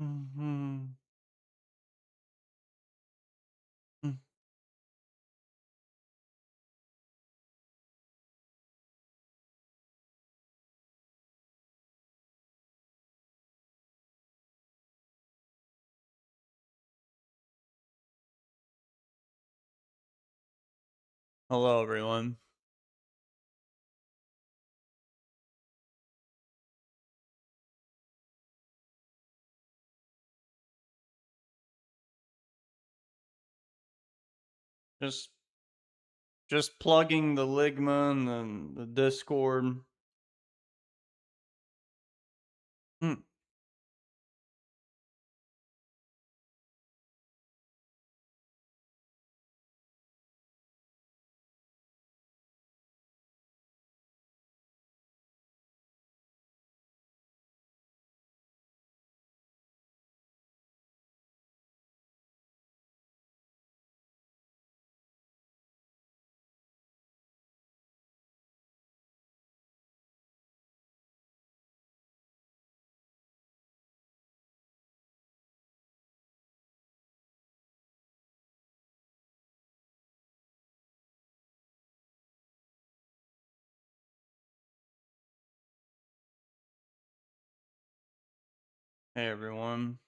Mm-hmm. Hello, everyone. Just just plugging the Ligma and the Discord. Hmm. Hey, everyone.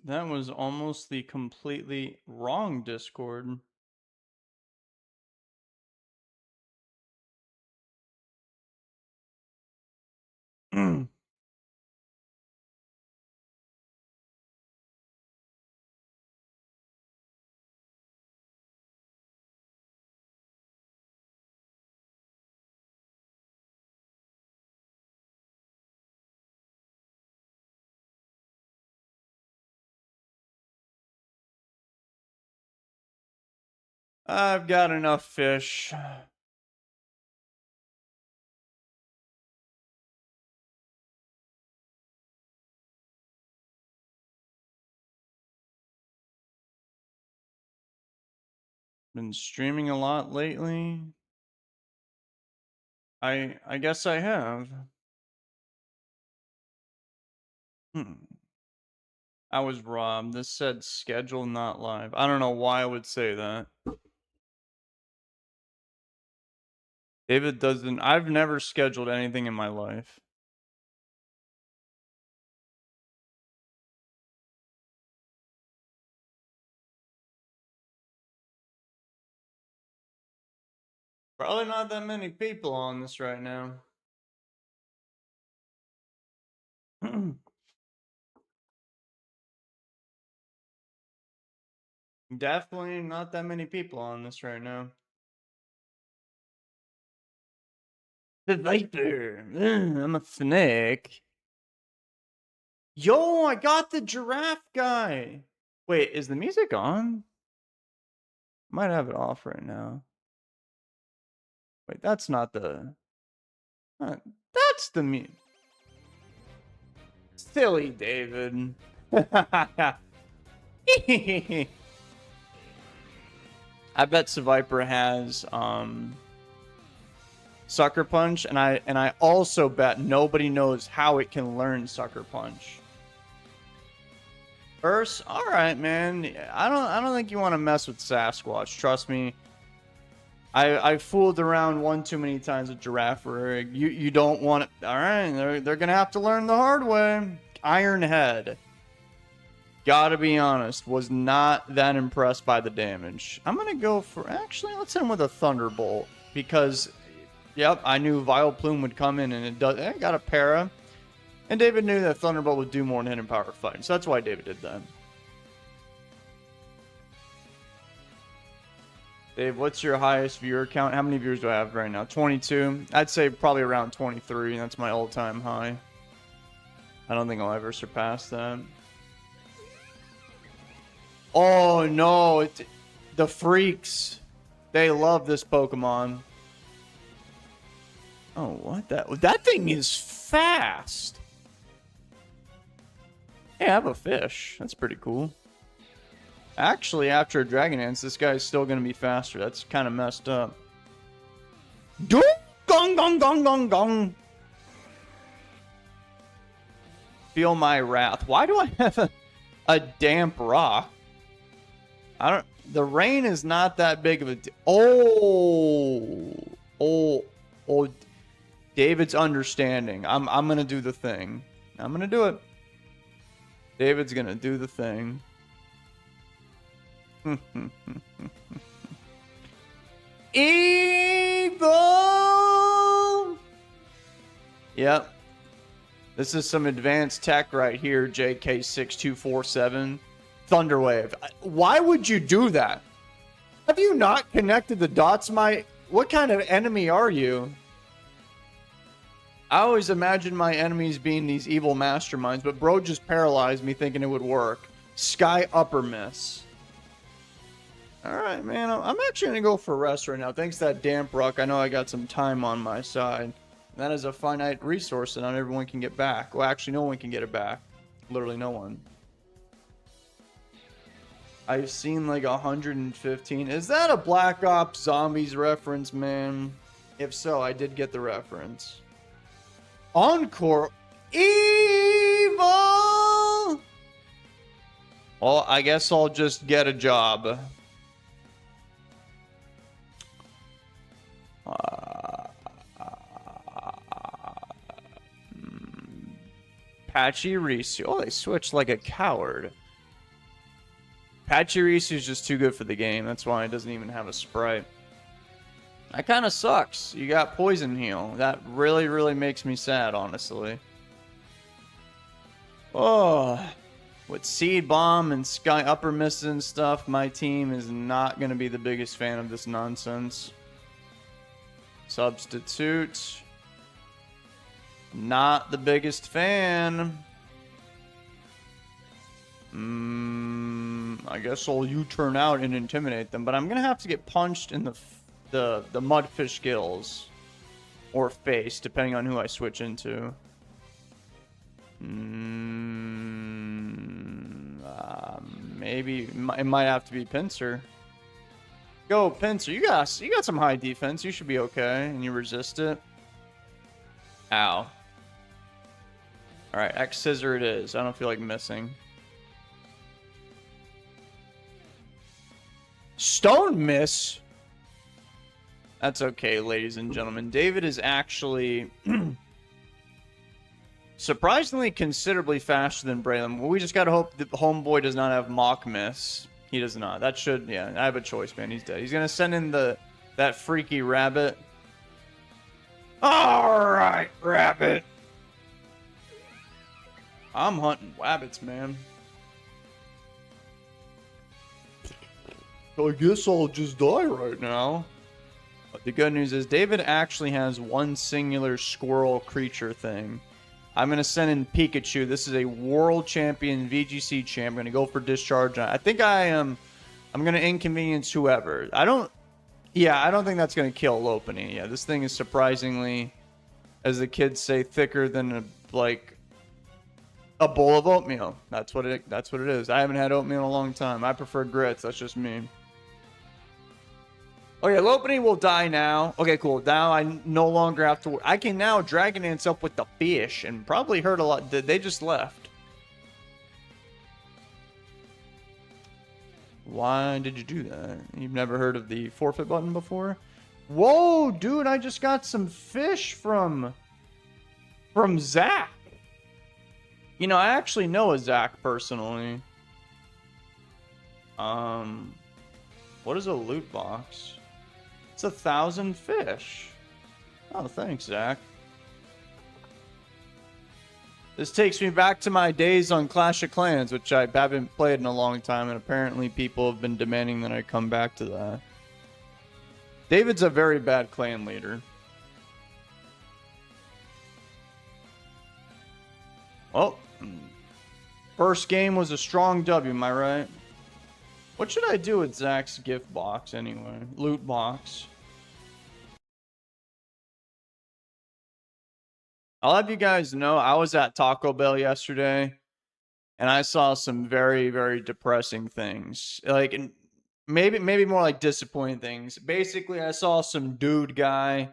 That was almost the completely wrong Discord. I've got enough fish. Been streaming a lot lately. I guess I have. Hmm. I was robbed. This said schedule not live. I don't know why I would say that. David doesn't. I've never scheduled anything in my life. Probably not that many people on this right now. Definitely not that many people on this right now. The Viper. I'm a snake. Yo, I got the giraffe guy. Wait, is the music on? Might have it off right now. Wait, that's not the. That's the music. Silly David. I bet Viper has Sucker Punch, and I also bet nobody knows how it can learn Sucker Punch. First, all right, man. I don't think you want to mess with Sasquatch. Trust me. I fooled around one too many times with Giraffe Rig. You don't want it. All right, they're gonna have to learn the hard way. Ironhead. Gotta be honest, was not that impressed by the damage. I'm gonna go for actually. Let's hit him with a Thunderbolt because, yep, I knew Vileplume would come in and it does. It got a para, and David knew that Thunderbolt would do more than Hidden Power Fight, so that's why David did that. Dave, what's your highest viewer count? How many viewers do I have right now? 22. I'd say probably around 23. That's my all-time high. I don't think I'll ever surpass that. Oh no, the freaks. They love this Pokemon. Oh, what? That thing is fast. Hey, I have a fish. That's pretty cool. Actually, after a Dragon Dance, this guy's still going to be faster. That's kind of messed up. Gong, gong, gong, gong, gong. Feel my wrath. Why do I have a damp rock? I don't... The rain is not that big of a... Oh, David's understanding. I'm going to do the thing. I'm going to do it. David's going to do the thing. Evil! Yep. This is some advanced tech right here, JK6247. Thunderwave. Why would you do that? Have you not connected the dots, what kind of enemy are you? I always imagine my enemies being these evil masterminds, but bro just paralyzed me thinking it would work. Sky upper miss. Alright, man. I'm actually going to go for rest right now. Thanks to that damp rock, I know I got some time on my side. That is a finite resource that not everyone can get back. Well, actually, no one can get it back. Literally no one. I've seen like 115. Is that a Black Ops Zombies reference, man? If so, I did get the reference. Encore. Evil! Well, I guess I'll just get a job. Pachirisu. Oh, they switched like a coward. Pachirisu is just too good for the game. That's why it doesn't even have a sprite. That kind of sucks. You got Poison Heal. That really, really makes me sad, honestly. Oh, with Seed Bomb and Sky Upper Mist and stuff, my team is not going to be the biggest fan of this nonsense. Substitute. Not the biggest fan. I guess I'll U-turn out and intimidate them, but I'm gonna have to get punched in the mudfish gills or face, depending on who I switch into. Maybe it might have to be Pinsir. Go, Pinsir. You got some high defense. You should be okay, and you resist it. Ow. Alright, X Scissor it is. I don't feel like missing. Stone miss? That's okay, ladies and gentlemen. David is actually surprisingly considerably faster than Braylon. We just gotta hope that the homeboy does not have mock miss. He does not. That should, yeah, I have a choice, man. He's dead. He's gonna send in that freaky rabbit. Alright, rabbit. I'm hunting rabbits, man. I guess I'll just die right now. But the good news is David actually has one singular squirrel creature thing. I'm going to send in Pikachu. This is a world champion VGC champ. I'm going to go for discharge. I think I'm going to inconvenience whoever. I don't think that's going to kill Lopunny. Yeah, this thing is surprisingly, as the kids say, thicker than a bowl of oatmeal. That's what it is. I haven't had oatmeal in a long time. I prefer grits. That's just me. Okay, Lopunny will die now. Okay, cool. Now I no longer have to... I can now Dragon Dance up with the fish and probably hurt a lot. They just left. Why did you do that? You've never heard of the forfeit button before? Whoa, dude, I just got some fish from Zach. You know, I actually know a Zach personally. What is a loot box? It's 1,000 fish. Oh, thanks, Zach. This takes me back to my days on Clash of Clans, which I haven't played in a long time, and apparently people have been demanding that I come back to that. David's a very bad clan leader. Oh, first game was a strong W, am I right? What should I do with Zach's gift box anyway? Loot box. I'll have you guys know I was at Taco Bell yesterday, and I saw some very, very depressing things. Like, and maybe more like disappointing things. Basically, I saw some dude guy,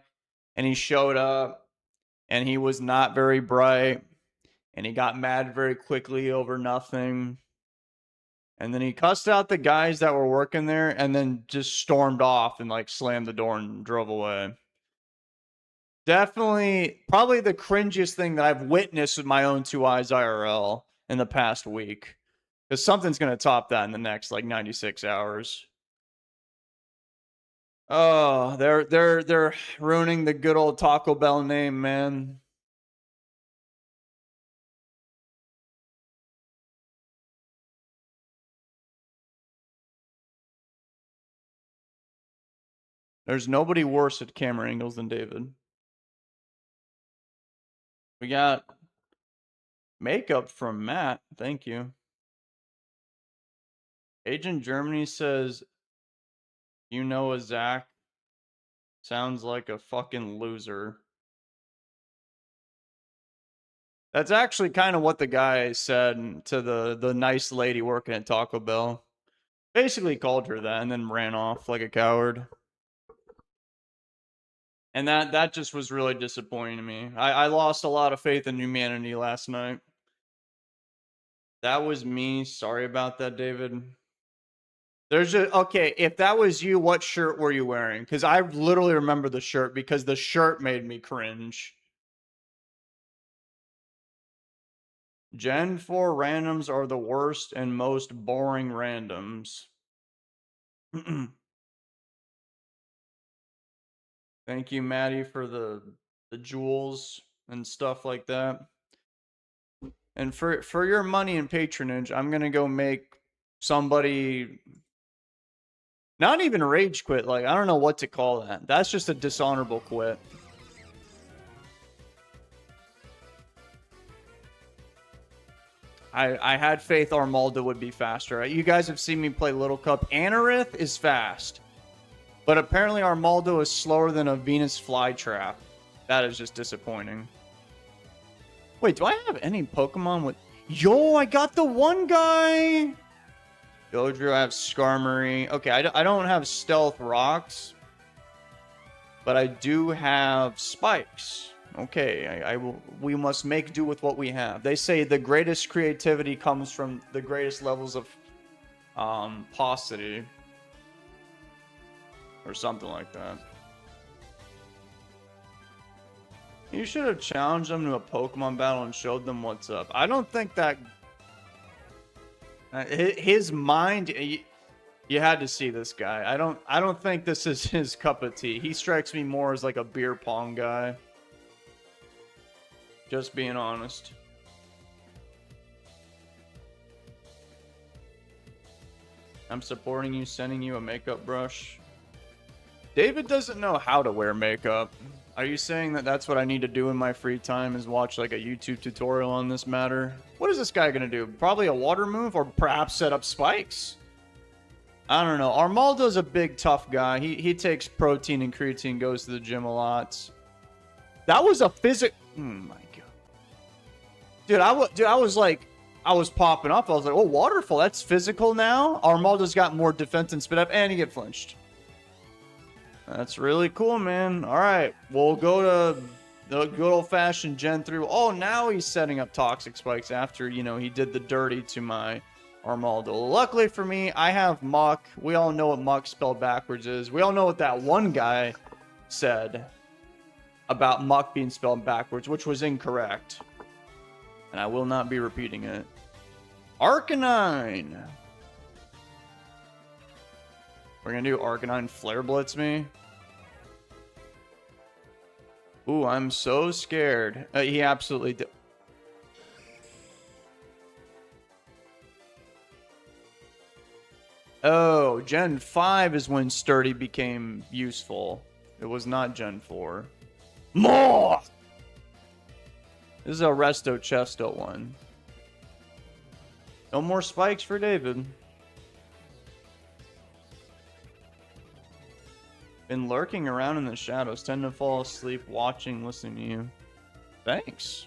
and he showed up, and he was not very bright, and he got mad very quickly over nothing. And then he cussed out the guys that were working there, and then just stormed off and like slammed the door and drove away. Definitely, probably the cringiest thing that I've witnessed with my own two eyes IRL in the past week. Because something's gonna top that in the next like 96 hours. Oh, they're ruining the good old Taco Bell name, man. There's nobody worse at camera angles than David. We got makeup from Matt. Thank you. Agent Germany says, you know a Zach sounds like a fucking loser. That's actually kind of what the guy said to the nice lady working at Taco Bell. Basically called her that and then ran off like a coward. And that just was really disappointing to me. I lost a lot of faith in humanity last night. That was me. Sorry about that, David. There's just okay, if that was you, what shirt were you wearing? Because I literally remember the shirt because the shirt made me cringe. Gen 4 randoms are the worst and most boring randoms. Thank you, Maddie, for the jewels and stuff like that. And for your money and patronage, I'm gonna go make somebody not even rage quit. Like, I don't know what to call that. That's just a dishonorable quit. I had faith Armaldo would be faster. You guys have seen me play Little Cup. Anorith is fast. But apparently Armaldo is slower than a Venus flytrap. That is just disappointing. Wait, do I have any Pokemon with... Yo, I got the one guy! Dodrio, I have Skarmory. Okay, I don't have Stealth Rocks. But I do have Spikes. Okay, we must make do with what we have. They say the greatest creativity comes from the greatest levels of paucity. Or something like that. You should have challenged them to a Pokemon battle and showed them what's up. I don't think that... his mind... You had to see this guy. I don't think this is his cup of tea. He strikes me more as like a beer pong guy. Just being honest. I'm supporting you, sending you a makeup brush. David doesn't know how to wear makeup. Are you saying that that's what I need to do in my free time is watch like a YouTube tutorial on this matter? What is this guy gonna do? Probably a water move or perhaps set up spikes? I don't know. Armaldo's a big tough guy. He takes protein and creatine, goes to the gym a lot. That was a physic... Oh my god. Dude, I was like... I was popping up. I was like, oh, Waterfall, that's physical now? Armaldo's got more defense and spit up, and he get flinched. That's really cool, man. All right, we'll go to the good old-fashioned Gen 3. Oh, now he's setting up Toxic Spikes after, you know, he did the dirty to my Armaldo. Luckily for me, I have Muck. We all know what Muck spelled backwards is. We all know what that one guy said about Muck being spelled backwards, which was incorrect. And I will not be repeating it. Arcanine! We're gonna do Arcanine Flare Blitz me. Ooh, I'm so scared. He absolutely did. Oh, Gen 5 is when Sturdy became useful. It was not Gen 4. More! This is a Resto Chesto one. No more spikes for David. Been lurking around in the shadows. Tend to fall asleep watching, listening to you. Thanks.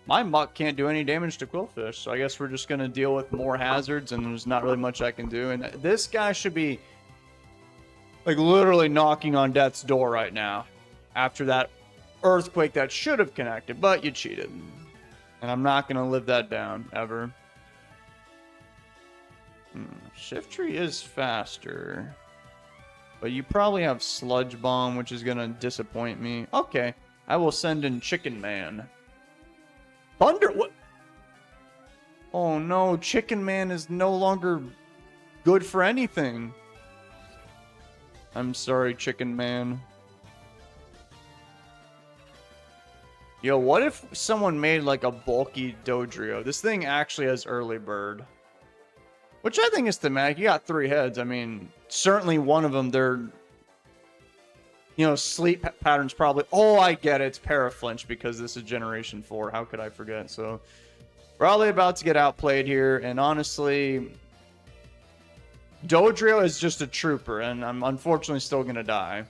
my Muck can't do any damage to Quillfish, so I guess we're just going to deal with more hazards, and there's not really much I can do. And this guy should be, like, literally knocking on death's door right now after that earthquake that should have connected, but you cheated. And I'm not going to live that down, ever. Shiftry is faster. But you probably have Sludge Bomb, which is going to disappoint me. Okay, I will send in Chicken Man. Thunder, what? Oh no, Chicken Man is no longer good for anything. I'm sorry, Chicken Man. Yo, what if someone made like a bulky Dodrio? This thing actually has early bird. Which I think is thematic. You got 3 heads. I mean, certainly one of them, they're... You know, sleep patterns probably... Oh, I get it. It's Paraflinch because this is Generation 4. How could I forget? So, probably about to get outplayed here. And honestly, Dodrio is just a trooper. And I'm unfortunately still going to die.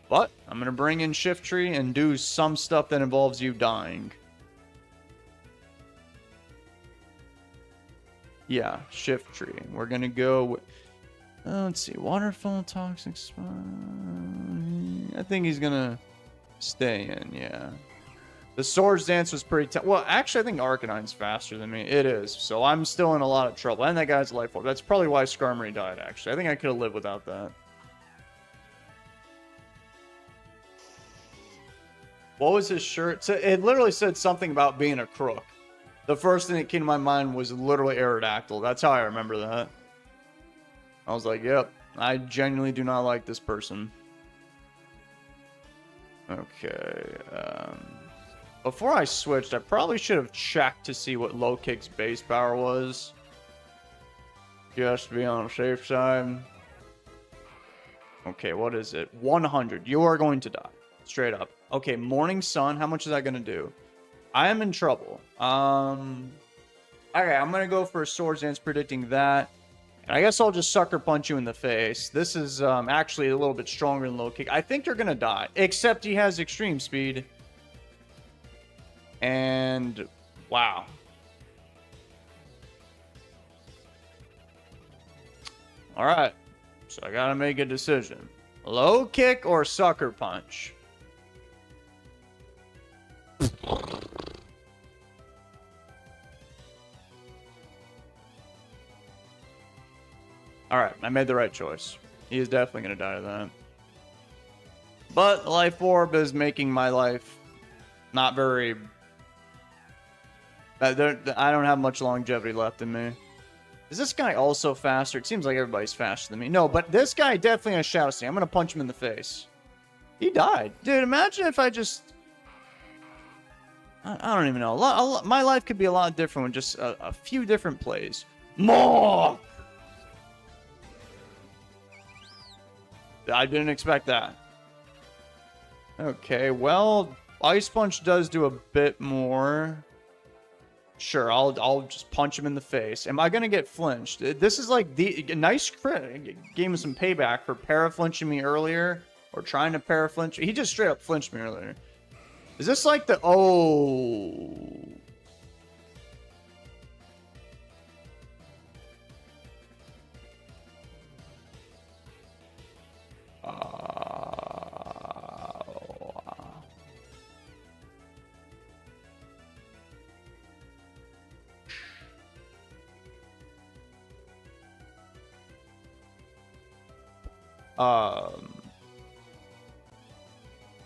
But I'm going to bring in Shiftry and do some stuff that involves you dying. Yeah, Shiftry. We're going to go... with, let's see. Waterfall, Toxic Spot. I think he's going to stay in, yeah. The Swords Dance was pretty tough. Well, actually, I think Arcanine's faster than me. It is. So I'm still in a lot of trouble. And that guy's Life Orb. That's probably why Skarmory died, actually. I think I could have lived without that. What was his shirt? So it literally said something about being a crook. The first thing that came to my mind was literally Aerodactyl. That's how I remember that. I was like, yep, I genuinely do not like this person. Okay. Before I switched, I probably should have checked to see what Low Kick's base power was. Just to be on the safe side. Okay, what is it? 100. You are going to die. Straight up. Okay, Morning Sun. How much is that going to do? I am in trouble. Okay, I'm going to go for a Swords Dance predicting that. And I guess I'll just Sucker Punch you in the face. This is actually a little bit stronger than Low Kick. I think you're going to die. Except he has Extreme Speed. And... wow. Alright. So I got to make a decision. Low Kick or Sucker Punch? Alright, I made the right choice. He is definitely going to die to that. But the Life Orb is making my life not very... I don't have much longevity left in me. Is this guy also faster? It seems like everybody's faster than me. No, but this guy definitely has Shadow Sting. I'm going to punch him in the face. He died. Dude, imagine if I just... I don't even know. My life could be a lot different with just a few different plays. More! I didn't expect that. Okay, well, Ice Punch does do a bit more. Sure, I'll just punch him in the face. Am I gonna get flinched? This is like the nice crit. Gave him some payback for para-flinching me earlier, or trying to para-flinch. He just straight up flinched me earlier. Is this like the... oh...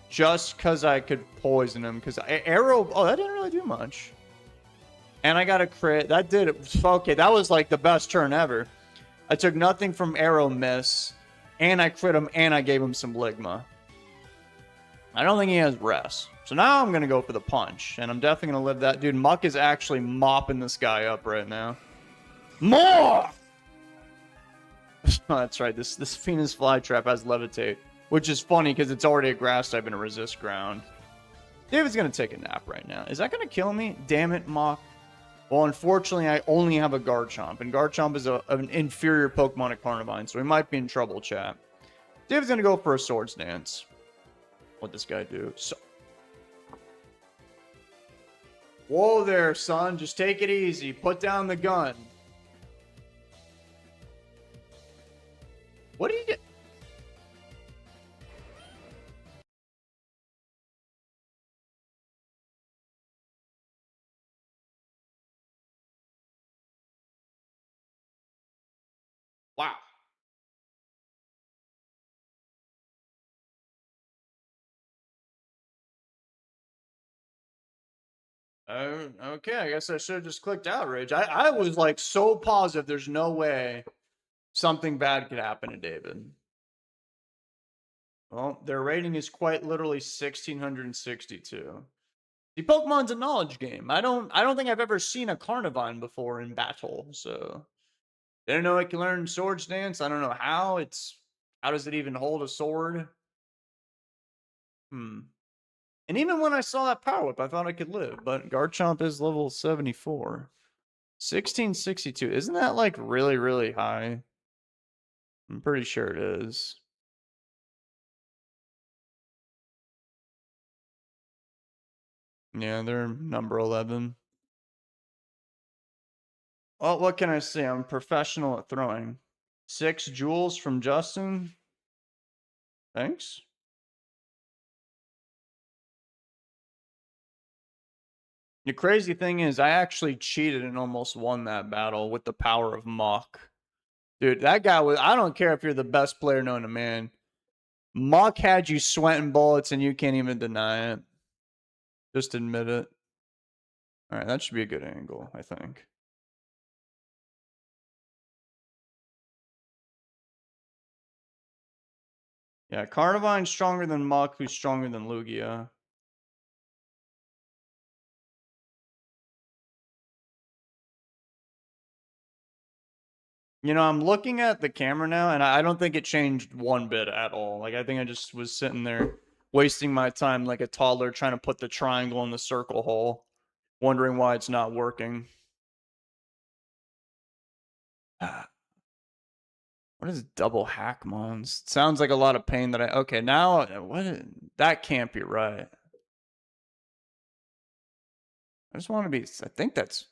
just because I could poison him, because arrow... oh, that didn't really do much. And I got a crit. That did it. Okay, that was like the best turn ever. I took nothing from arrow miss, and I crit him, and I gave him some Ligma. I don't think he has rest. So now I'm going to go for the punch, and I'm definitely going to live that. Dude, Muck is actually mopping this guy up right now. More! Oh, that's right. This Venus Flytrap has Levitate, which is funny because it's already a grass type and a resist ground. David's going to take a nap right now. Is that going to kill me? Damn it, Muck. Well, unfortunately, I only have a Garchomp, and Garchomp is an inferior Pokemon at Carnivine, so we might be in trouble, chat. David's going to go for a Swords Dance. What'd this guy do? So Whoa there, son. Just take it easy. Put down the gun. What do you get? Wow. Okay, I guess I should have just clicked outrage. I was like so positive there's no way something bad could happen to David. Well, their rating is quite literally 1662. The Pokemon's a knowledge game. I don't think I've ever seen a Carnivine before in battle, so they don't know it can learn Sword Stance. I don't know how. How does it even hold a sword? And even when I saw that Power Whip, I thought I could live, but Garchomp is level 74. 1662. Isn't that like really, really high? I'm pretty sure it is. Yeah, they're number 11. Well, what can I say? I'm professional at throwing. 6 jewels from Justin. Thanks. The crazy thing is, I actually cheated and almost won that battle with the power of Mach. Dude, that guy was. I don't care if you're the best player known to man. Mach had you sweating bullets and you can't even deny it. Just admit it. Alright, that should be a good angle, I think. Yeah, Carnivine's stronger than Mach, who's stronger than Lugia. You know, I'm looking at the camera now, and I don't think it changed one bit at all. Like, I think I just was sitting there wasting my time like a toddler trying to put the triangle in the circle hole, wondering why it's not working. What is double hack mons? Sounds like a lot of pain that I... Okay, now... That can't be right. I just want to be... I think that's...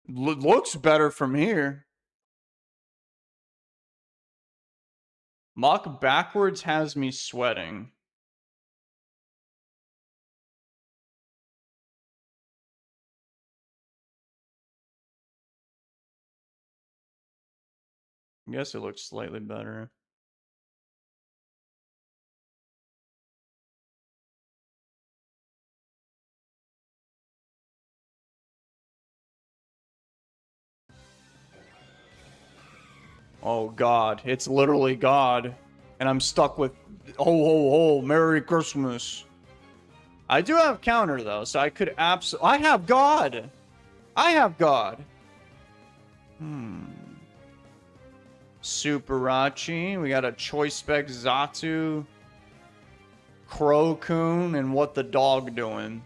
Looks better from here. Mach backwards has me sweating. I guess it looks slightly better. Oh God, it's literally God. And I'm stuck with ho ho ho, Merry Christmas. I do have counter though, so I could I have God. I have God. Superachi. We got a Choice Spec Zatu, Crocoon, and What the Dog Doing.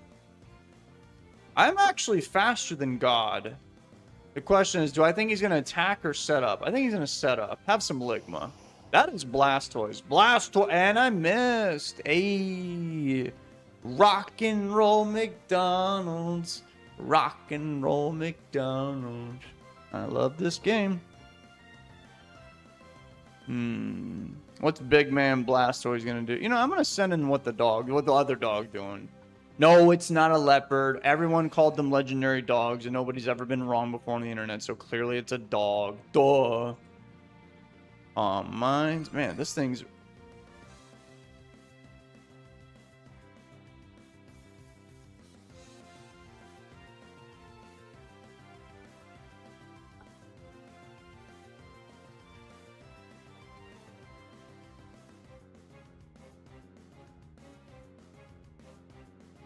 I'm actually faster than God. The question is, do I think he's going to attack or set up? I think he's going to set up. Have some Ligma. That is Blastoise. Blastoise, and I missed. Ayy. Rock and roll McDonald's. Rock and roll McDonald's. I love this game. What's Big Man Blastoise gonna do? You know, I'm gonna send in what the other dog doing. No, it's not a leopard. Everyone called them legendary dogs, and nobody's ever been wrong before on the internet, so clearly it's a dog. Duh. Mines. Man, this thing's...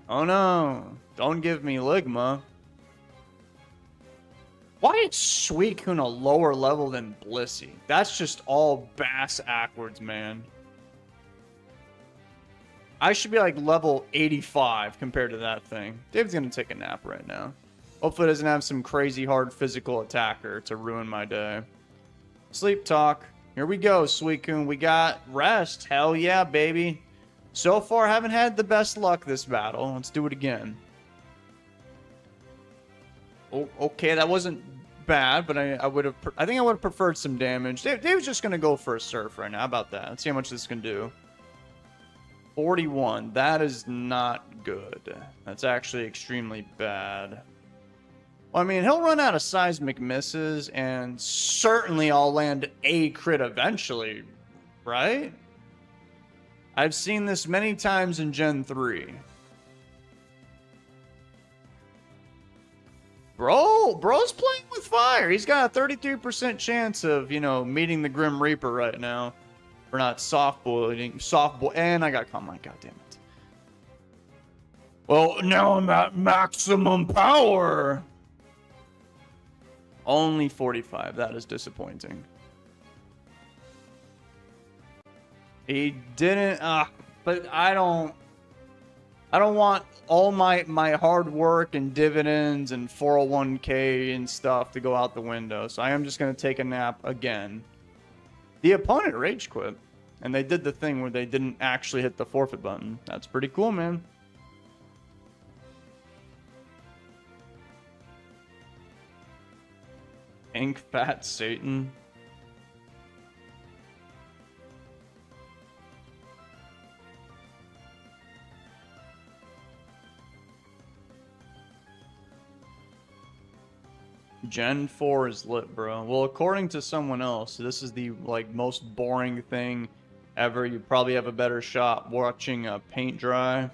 Oh no, don't give me Ligma. Why is Suicune a lower level than Blissey? That's just all bass backwards, man. I should be like level 85 compared to that thing. David's gonna take a nap right now. Hopefully it doesn't have some crazy hard physical attacker to ruin my day. Sleep talk. Here we go, Suicune. We got rest. Hell yeah, baby. So far, haven't had the best luck this battle. Let's do it again. Okay, that wasn't bad, but I would have. I think I would have preferred some damage. Dave's just gonna go for a surf right now. How about that? Let's see how much this can do. 41. That is not good. That's actually extremely bad. Well, I mean, he'll run out of seismic misses, and certainly I'll land a crit eventually, right? I've seen this many times in Gen 3. Bro's playing with fire. He's got a 33% chance of, you know, meeting the Grim Reaper right now. We're not and I got caught. My God damn it. Well, now I'm at maximum power. Only 45. That is disappointing. He didn't. But I don't want all my hard work and dividends and 401k and stuff to go out the window. So I am just going to take a nap again. The opponent rage quit. And they did the thing where they didn't actually hit the forfeit button. That's pretty cool, man. Ink Fat Satan. Gen 4 is lit, bro. Well, according to someone else, this is the most boring thing ever. You probably have a better shot watching paint dry.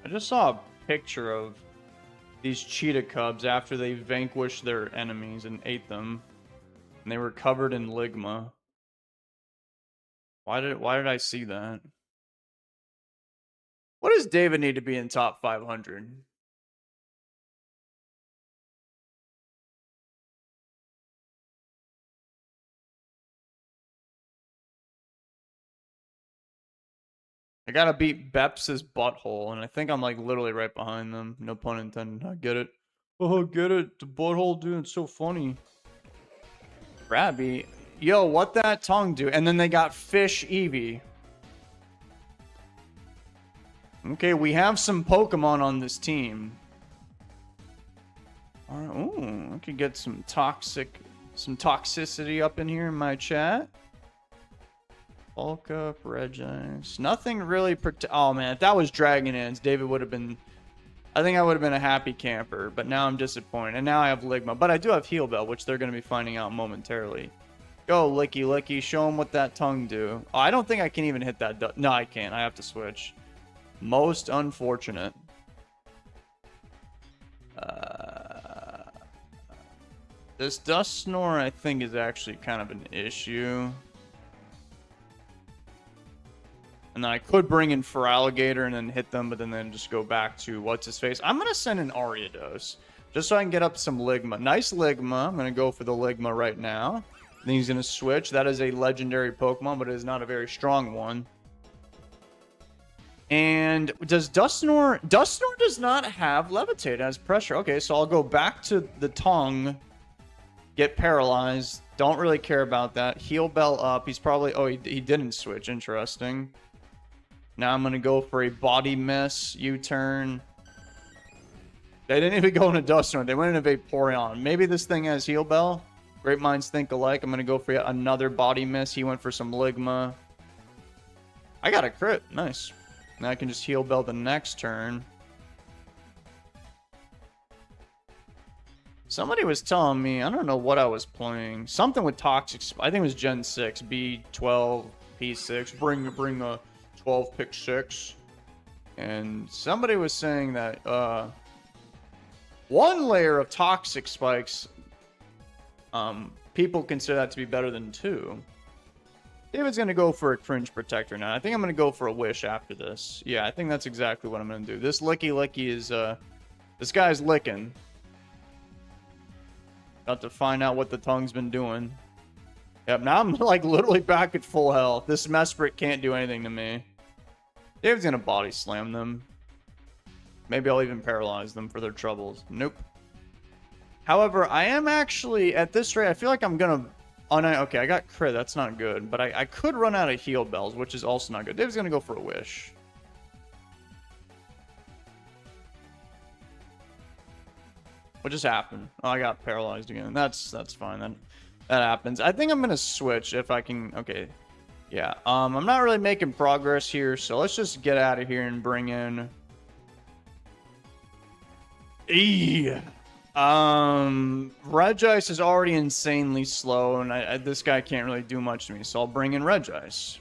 I just saw a picture of these cheetah cubs after they vanquished their enemies and ate them, and they were covered in ligma. Why did I see that? What does David need to be in top 500? I gotta beat Beps' butthole, and I think I'm literally right behind them. No pun intended. I get it. Oh, get it. The butthole, dude. It's so funny. Krabby. Yo, what that tongue do? And then they got Fish Eevee. Okay, we have some Pokemon on this team. Alright, ooh, I could get some toxicity up in here in my chat. Bulk up, Regice. Nothing really oh man, if that was Dragon Ends, David would have been... I think I would have been a happy camper, but now I'm disappointed. And now I have Ligma, but I do have Heal Bell, which they're going to be finding out momentarily. Go, Licky Licky, show them what that tongue do. Oh, I don't think I can even hit that. No, I can't. I have to switch. Most unfortunate. This Dusknoir, I think, is actually kind of an issue. And then I could bring in Feraligatr and then hit them, but then just go back to what's-his-face. I'm going to send an Ariados, just so I can get up some Ligma. Nice Ligma. I'm going to go for the Ligma right now. Then he's going to switch. That is a legendary Pokemon, but it is not a very strong one. And does Dusknoir... Dusknoir does not have Levitate as pressure. Okay, so I'll go back to the tongue. Get paralyzed. Don't really care about that. Heal Bell up. He's probably... Oh, he didn't switch. Interesting. Now I'm going to go for a Body Miss. U-turn. They didn't even go into Dusknoir. They went into Vaporeon. Maybe this thing has Heal Bell. Great minds think alike. I'm going to go for yet another Body Miss. He went for some Ligma. I got a crit. Nice. Now I can just Heal Bell the next turn. Somebody was telling me, I don't know what I was playing. Something with Toxic. I think it was Gen 6. B12, P6. Bring a 12 pick 6. And somebody was saying that one layer of Toxic Spikes, people consider that to be better than 2. David's going to go for a Cringe Protector now. I think I'm going to go for a Wish after this. Yeah, I think that's exactly what I'm going to do. This Licky Licky is, this guy's licking. About to find out what the tongue's been doing. Yep, now I'm literally back at full health. This Mesprit can't do anything to me. David's going to Body Slam them. Maybe I'll even paralyze them for their troubles. Nope. However, I am actually, at this rate, I feel like I'm going to Oh, no, okay, I got crit. That's not good. But I could run out of heal bells, which is also not good. Dave's going to go for a wish. What just happened? Oh, I got paralyzed again. That's fine. That happens. I think I'm going to switch if I can. Okay. Yeah. I'm not really making progress here, so let's just get out of here and bring in... Regice is already insanely slow, and this guy can't really do much to me, so I'll bring in Regice.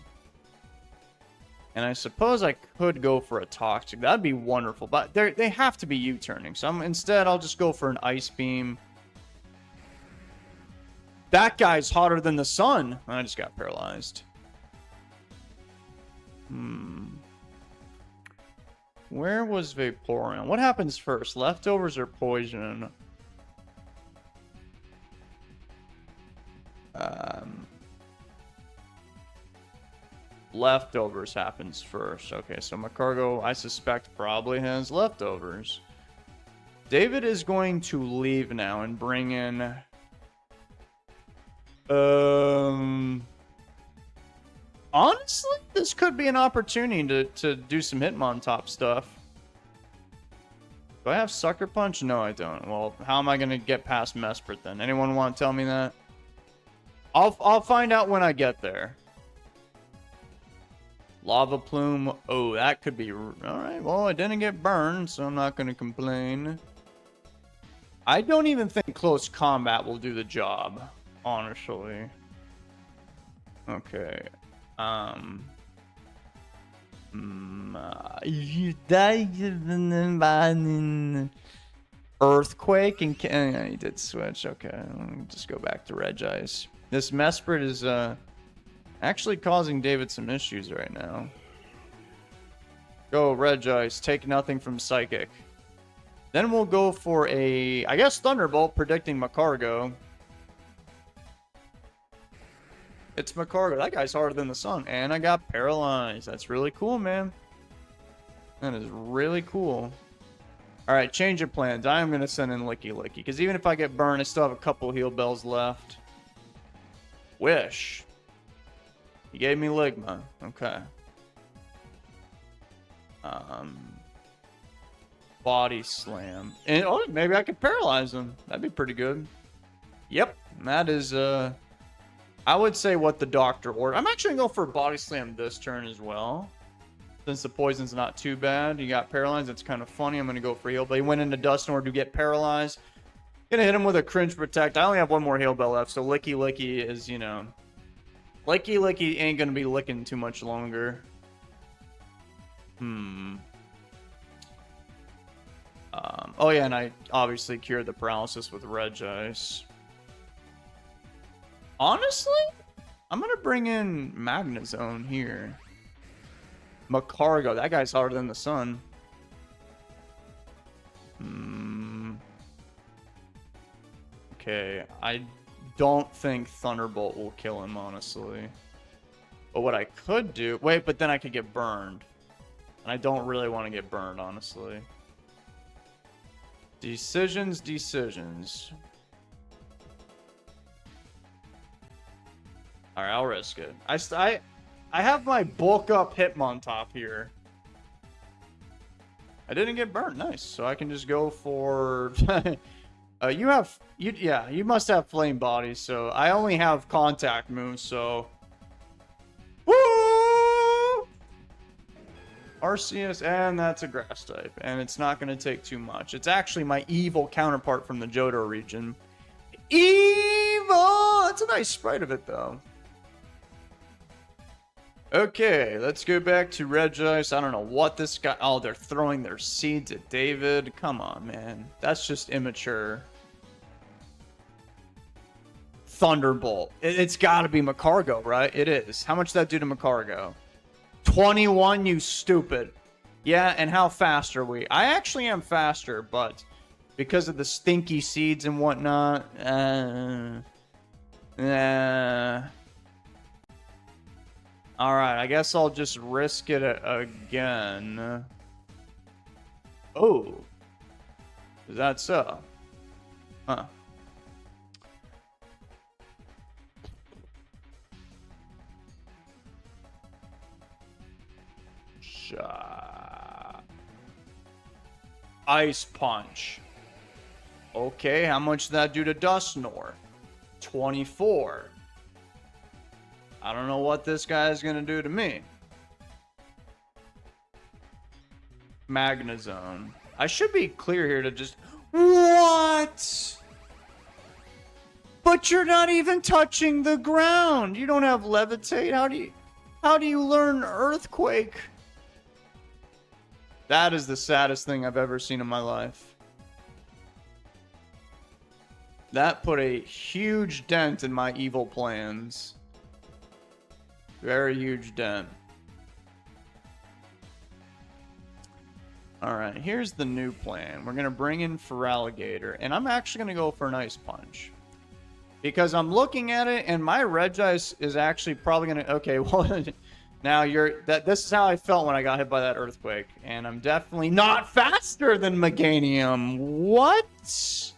And I suppose I could go for a Toxic. That'd be wonderful, but they have to be U-turning, so instead I'll just go for an Ice Beam. That guy's hotter than the sun. I just got paralyzed. Where was Vaporeon? What happens first? Leftovers or poison? Leftovers happens first. Okay, so Macargo, I suspect, probably has leftovers. David is going to leave now and bring in... Honestly, this could be an opportunity to do some Hitmontop stuff. Do I have Sucker Punch? No, I don't. Well, how am I going to get past Mesprit then? Anyone want to tell me that? I'll find out when I get there. Lava Plume. Oh, that could be... Alright, well, I didn't get burned, so I'm not going to complain. I don't even think close combat will do the job, honestly. Okay. Earthquake and yeah, he did switch. Okay, let me just go back to Regice. This Mesprit is actually causing David some issues right now. Go Regice, take nothing from Psychic. Then we'll go for a, I guess, Thunderbolt, predicting Macargo. It's Macargo. That guy's harder than the sun. And I got paralyzed. That's really cool, man. That is really cool. Alright, change of plans. I am going to send in Licky Licky. Because even if I get burned, I still have a couple heal bells left. Wish. He gave me Ligma. Okay. Body Slam. And, oh, maybe I could paralyze him. That'd be pretty good. Yep. That is, I would say what the doctor ordered. I'm actually going to go for a Body Slam this turn as well. Since the poison's not too bad. He got paralyzed. It's kind of funny. I'm going to go for heal. But he went into Dust in order to get paralyzed. Gonna hit him with a Cringe Protect. I only have one more heal bell left. So Licky Licky is, you know... Licky Licky ain't going to be licking too much longer. Oh yeah, and I obviously cured the paralysis with Regice. Honestly, I'm gonna bring in Magnezone here. Macargo, that guy's harder than the sun. Okay, I don't think Thunderbolt will kill him, honestly. But what I could do... Wait, but then I could get burned. And I don't really want to get burned, honestly. Decisions. Alright, I'll risk it. I have my bulk up Hitmontop here. I didn't get burned. Nice. So I can just go for... you must have Flame Body, so I only have Contact moves, so... Woo! Arceus, and that's a grass type, and it's not going to take too much. It's actually my evil counterpart from the Johto region. Evil! That's a nice sprite of it, though. Okay, let's go back to Regice. I don't know what this guy... Oh, they're throwing their seeds at David. Come on, man. That's just immature. Thunderbolt. It's got to be Macargo, right? It is. How much does that do to Macargo? 21, you stupid. Yeah, and how fast are we? I actually am faster, but because of the stinky seeds and whatnot, Alright, I guess I'll just risk it again. Oh. Is that so? Huh. Ice Punch. Okay, how much did that do to Dusknoir? 24. I don't know what this guy is going to do to me. Magnezone. I should be clear here to just... What? But you're not even touching the ground. You don't have Levitate. How do you learn Earthquake? That is the saddest thing I've ever seen in my life. That put a huge dent in my evil plans. Very huge dent. Alright, here's the new plan. We're going to bring in Feraligatr, and I'm actually going to go for an Ice Punch. Because I'm looking at it, and my Regice is actually probably going to... Okay, well, now this is how I felt when I got hit by that Earthquake. And I'm definitely not faster than Meganium. What?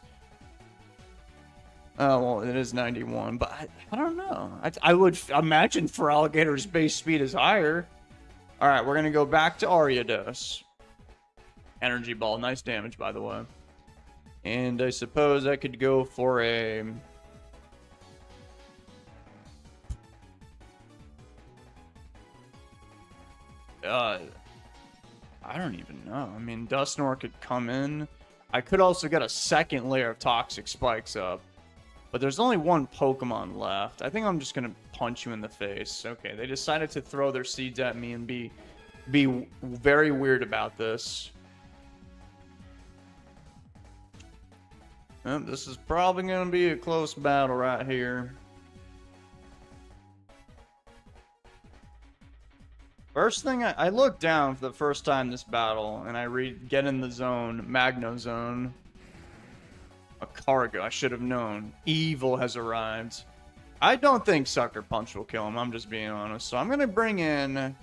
Oh, well, it is 91, but I don't know. I would imagine Feraligator's base speed is higher. Alright, we're going to go back to Ariados. Energy Ball. Nice damage, by the way. And I suppose I could go for a... I don't even know. I mean, Dusknoir could come in. I could also get a second layer of Toxic Spikes up. But there's only one Pokemon left. I think I'm just going to punch you in the face. Okay, they decided to throw their seeds at me and be very weird about this. This is probably going to be a close battle right here. First thing, I looked down for the first time this battle, and I read, get in the zone, Magnezone. A Cargo, I should have known. Evil has arrived. I don't think Sucker Punch will kill him, I'm just being honest. So I'm going to bring in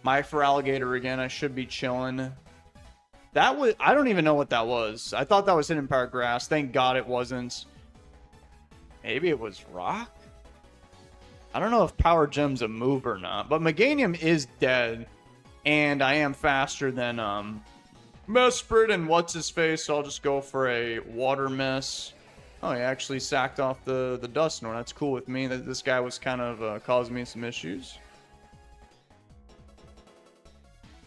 my Feraligatr again. I should be chilling. That was... I don't even know what that was. I thought that was Hidden Power Grass. Thank God it wasn't. Maybe it was Rock? I don't know if Power Gem's a move or not. But Meganium is dead. And I am faster than Mesprit and What's-His-Face. So I'll just go for a Water Miss. Oh, he actually sacked off the Dusknoir. That's cool with me. This guy was kind of causing me some issues.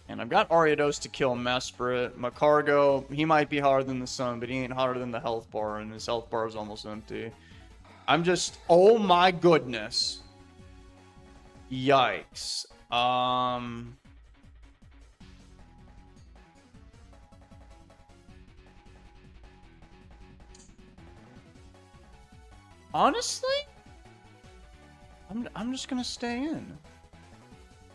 And I've got Ariados to kill Mesprit. Macargo, he might be harder than the sun, but he ain't harder than the health bar, and his health bar is almost empty. I'm just... Oh my goodness. Yikes. Honestly? I'm just gonna stay in.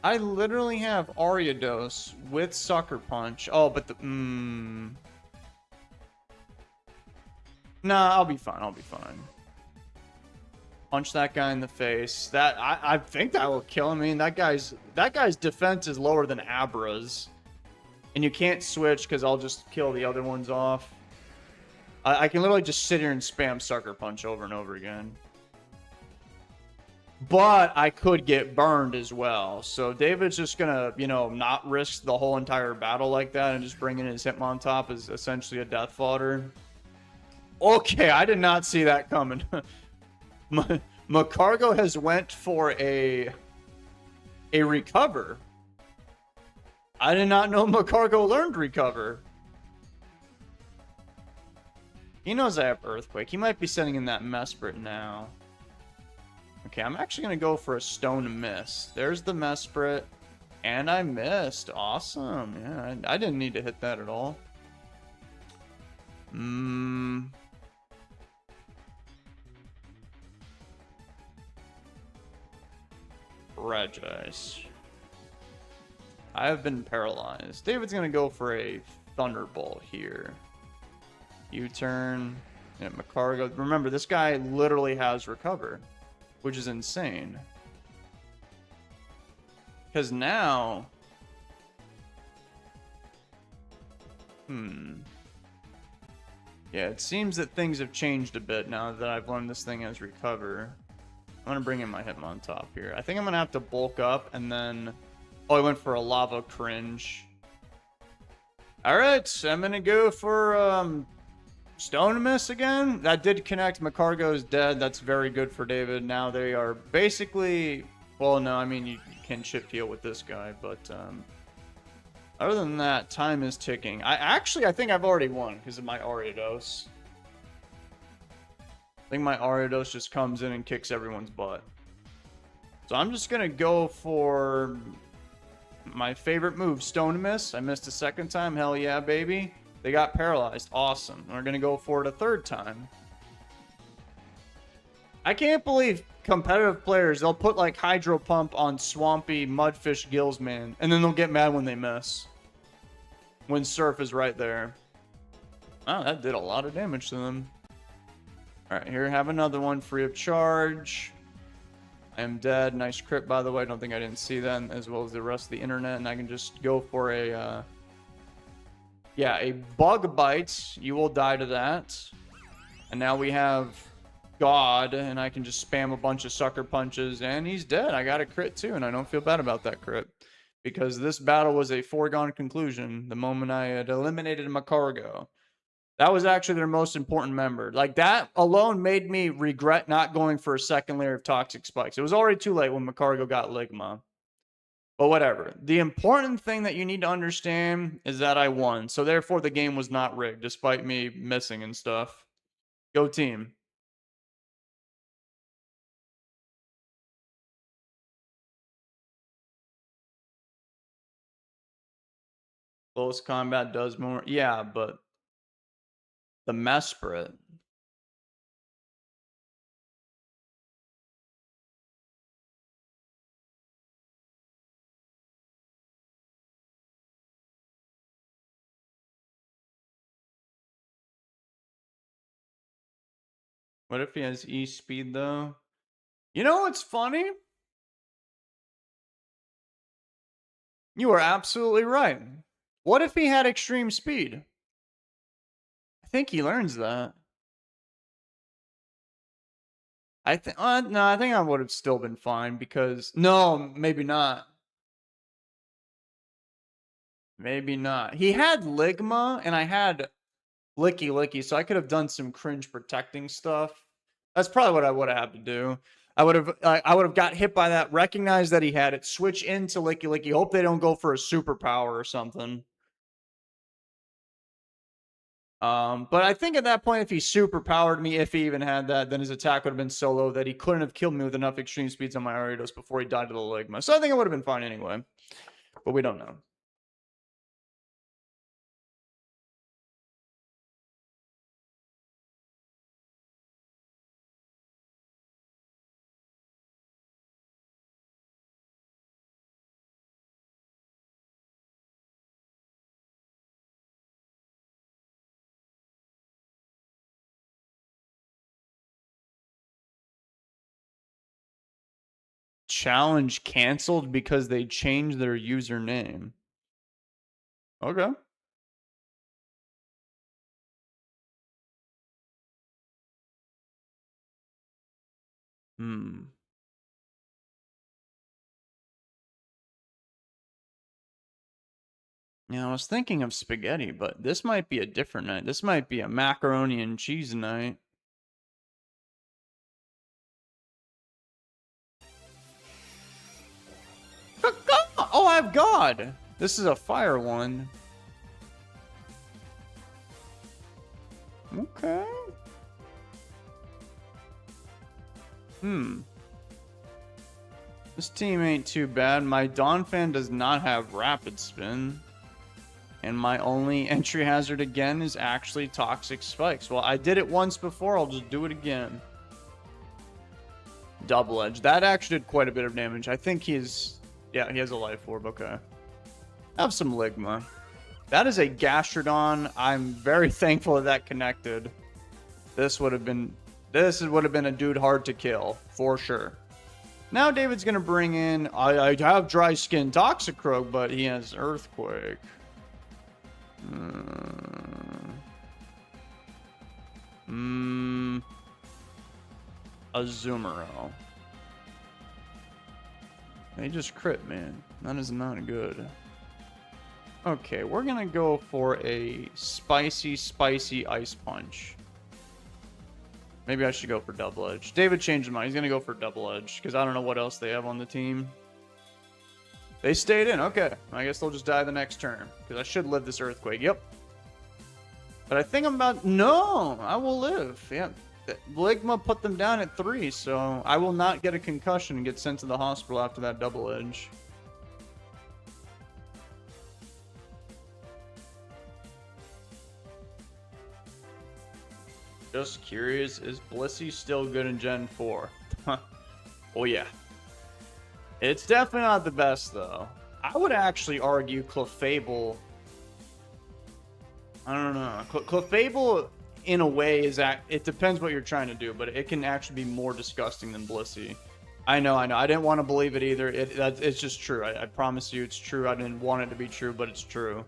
I literally have Ariados with Sucker Punch. Oh, but the... Nah, I'll be fine. I'll be fine. Punch that guy in the face. That I think that will kill him. I mean, that guy's defense is lower than Abra's. And you can't switch because I'll just kill the other ones off. I can literally just sit here and spam Sucker Punch over and over again. But I could get burned as well. So David's just gonna, you know, not risk the whole entire battle like that and just bring in his Hitmontop as essentially a death fodder. Okay, I did not see that coming. Macargo has went for a recover. I did not know Macargo learned recover. He knows I have Earthquake. He might be sending in that Mesprit now. Okay, I'm actually going to go for a Stone Miss. There's the Mesprit. And I missed. Awesome. Yeah, I didn't need to hit that at all. Regice. I have been paralyzed. David's going to go for a Thunderbolt here. U-turn. Yeah, Macargo. Remember, this guy literally has Recover, which is insane. Because now... Yeah, it seems that things have changed a bit now that I've learned this thing has Recover. I'm going to bring in my Hitmontop here. I think I'm going to have to bulk up and then... Oh, I went for a lava cringe. Alright, I'm gonna go for Stone Miss again. That did connect. Macargo is dead. That's very good for David. Now they are basically... Well, no, I mean, you can chip heal with this guy, but other than that, time is ticking. I think I've already won because of my Ariados. I think my Ariados just comes in and kicks everyone's butt. So I'm just gonna go for my favorite move, Stone Miss. I missed a second time. Hell yeah, baby. They got paralyzed. Awesome. We're gonna go for it a third time. I can't believe competitive players, they'll put like Hydro Pump on Swampy Mudfish Gills, man, and then they'll get mad when they miss. When Surf is right there. Oh, that did a lot of damage to them. Alright, here, have another one free of charge. I am dead. Nice crit, by the way. I don't think I didn't see that, as well as the rest of the internet, and I can just go for a, yeah, a Bug Bite. You will die to that. And now we have God, and I can just spam a bunch of Sucker Punches, and he's dead. I got a crit too, and I don't feel bad about that crit. Because this battle was a foregone conclusion the moment I had eliminated Macargo. That was actually their most important member. Like, that alone made me regret not going for a second layer of Toxic Spikes. It was already too late when Macargo got Ligma. But whatever. The important thing that you need to understand is that I won. So therefore, the game was not rigged, despite me missing and stuff. Go team. Close combat does more. Yeah, but the Mesprit. What if he has E speed though? You know what's funny? You are absolutely right. What if he had extreme speed? I think he learns that. I think no, I think I would have still been fine because no, maybe not. Maybe not. He had Ligma and I had Licky Licky, so I could have done some cringe protecting stuff. That's probably what I would have had to do. I would have got hit by that, recognized that he had it, switch into Licky Licky, hope they don't go for a superpower or something. But I think at that point, if he superpowered me, if he even had that, then his attack would have been so low that he couldn't have killed me with enough extreme speeds on my Ariados before he died to the Ligma. So I think it would have been fine anyway. But we don't know. Challenge canceled because they changed their username. Okay. Yeah, I was thinking of spaghetti, but this might be a different night. This might be a macaroni and cheese night. Oh, I have God. This is a fire one. Okay. This team ain't too bad. My Donphan does not have Rapid Spin. And my only entry hazard again is actually Toxic Spikes. Well, I did it once before. I'll just do it again. Double Edge. That actually did quite a bit of damage. I think he's... Yeah, he has a Life Orb. Okay. Have some Ligma. That is a Gastrodon. I'm very thankful that connected. This would have been a dude hard to kill, for sure. Now David's going to bring in... I have Dry Skin Toxicroak, but he has Earthquake. Azumarill. They just crit, man. That is not good. Okay, we're gonna go for a spicy ice punch. Maybe I should go for double edge. David changed his mind. He's gonna go for double edge because I don't know what else they have on the team. They stayed in. Okay, I guess they'll just die the next turn because I should live this earthquake. Yep. But I think I'm about... No, I will live. Yeah. Ligma put them down at 3, so I will not get a concussion and get sent to the hospital after that double edge. Just curious, is Blissey still good in Gen 4? Oh yeah. It's definitely not the best, though. I would actually argue Clefable... I don't know. Clefable, in a way, is... It depends what you're trying to do, but it can actually be more disgusting than Blissey. I know. I didn't want to believe it either. It's just true. I promise you it's true. I didn't want it to be true, but it's true.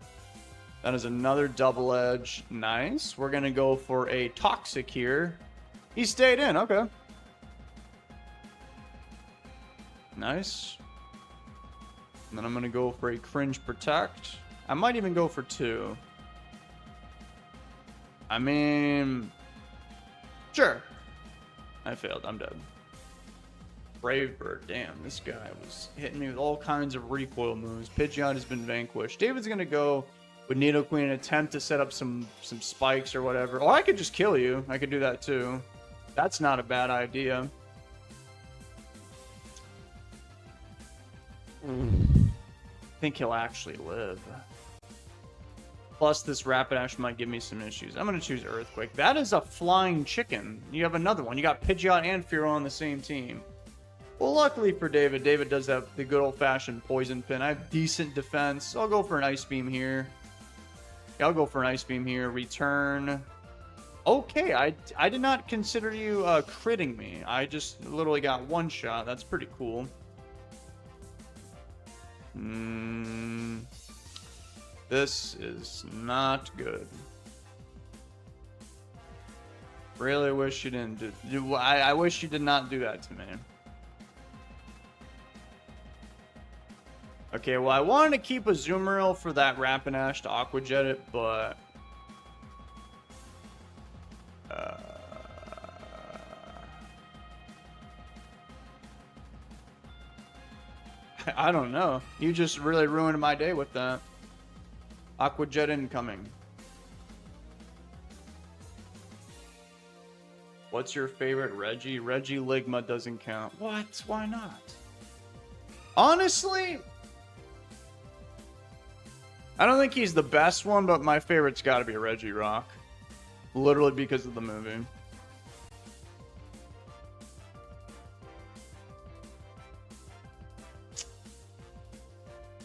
That is another double edge. Nice. We're going to go for a Toxic here. He stayed in. Okay. Nice. And then I'm going to go for a Cringe Protect. I might even go for 2. I mean... Sure. I failed. I'm dead. Brave Bird. Damn, this guy was hitting me with all kinds of recoil moves. Pidgeot has been vanquished. David's going to go... with Nidoqueen and attempt to set up some spikes or whatever. Oh, I could just kill you. I could do that too. That's not a bad idea. I think he'll actually live. Plus, this Rapidash might give me some issues. I'm going to choose Earthquake. That is a flying chicken. You have another one. You got Pidgeot and Fearow on the same team. Well, luckily for David, David does have the good old-fashioned Poison Pin. I have decent defense. So I'll go for an Ice Beam here. Yeah, I'll go for an Ice Beam here. Return. Okay, I did not consider you critting me. I just literally got one shot. That's pretty cool. This is not good. Really wish you didn't do... I wish you did not do that to me. Okay, well, I wanted to keep a Azumarill for that Rapidash to Aqua Jet it, but... I don't know. You just really ruined my day with that. Aqua Jet incoming. What's your favorite Reggie? Reggie Ligma doesn't count. What? Why not? Honestly... I don't think he's the best one, but my favorite's got to be Reggie Rock. Literally because of the movie.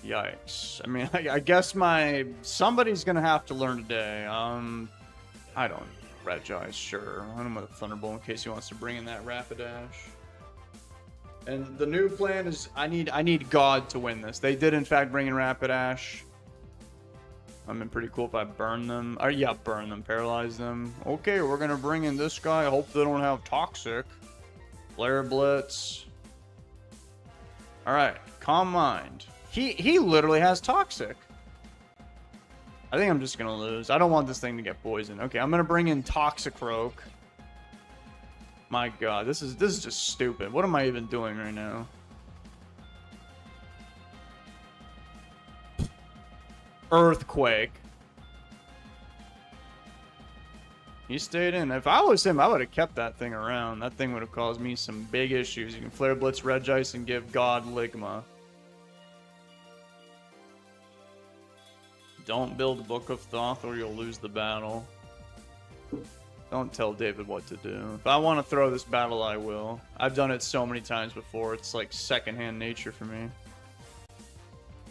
Yikes. I mean, I guess somebody's going to have to learn today. I don't... Regice, sure. I don't know the Thunderbolt in case he wants to bring in that Rapidash. And the new plan is I need God to win this. They did, in fact, bring in Rapidash. I mean, pretty cool if I burn them. Or, yeah, burn them. Paralyze them. Okay, we're going to bring in this guy. I hope they don't have Toxic. Flare Blitz. Alright, Calm Mind. He literally has Toxic. I think I'm just going to lose. I don't want this thing to get poisoned. Okay, I'm going to bring in Toxicroak. My god, this is just stupid. What am I even doing right now? Earthquake. He stayed in. If I was him, I would have kept that thing around. That thing would have caused me some big issues. You can Flare Blitz Regice and give God Ligma. Don't build Book of Thoth or you'll lose the battle. Don't tell David what to do. If I want to throw this battle, I will. I've done it so many times before. It's like secondhand nature for me.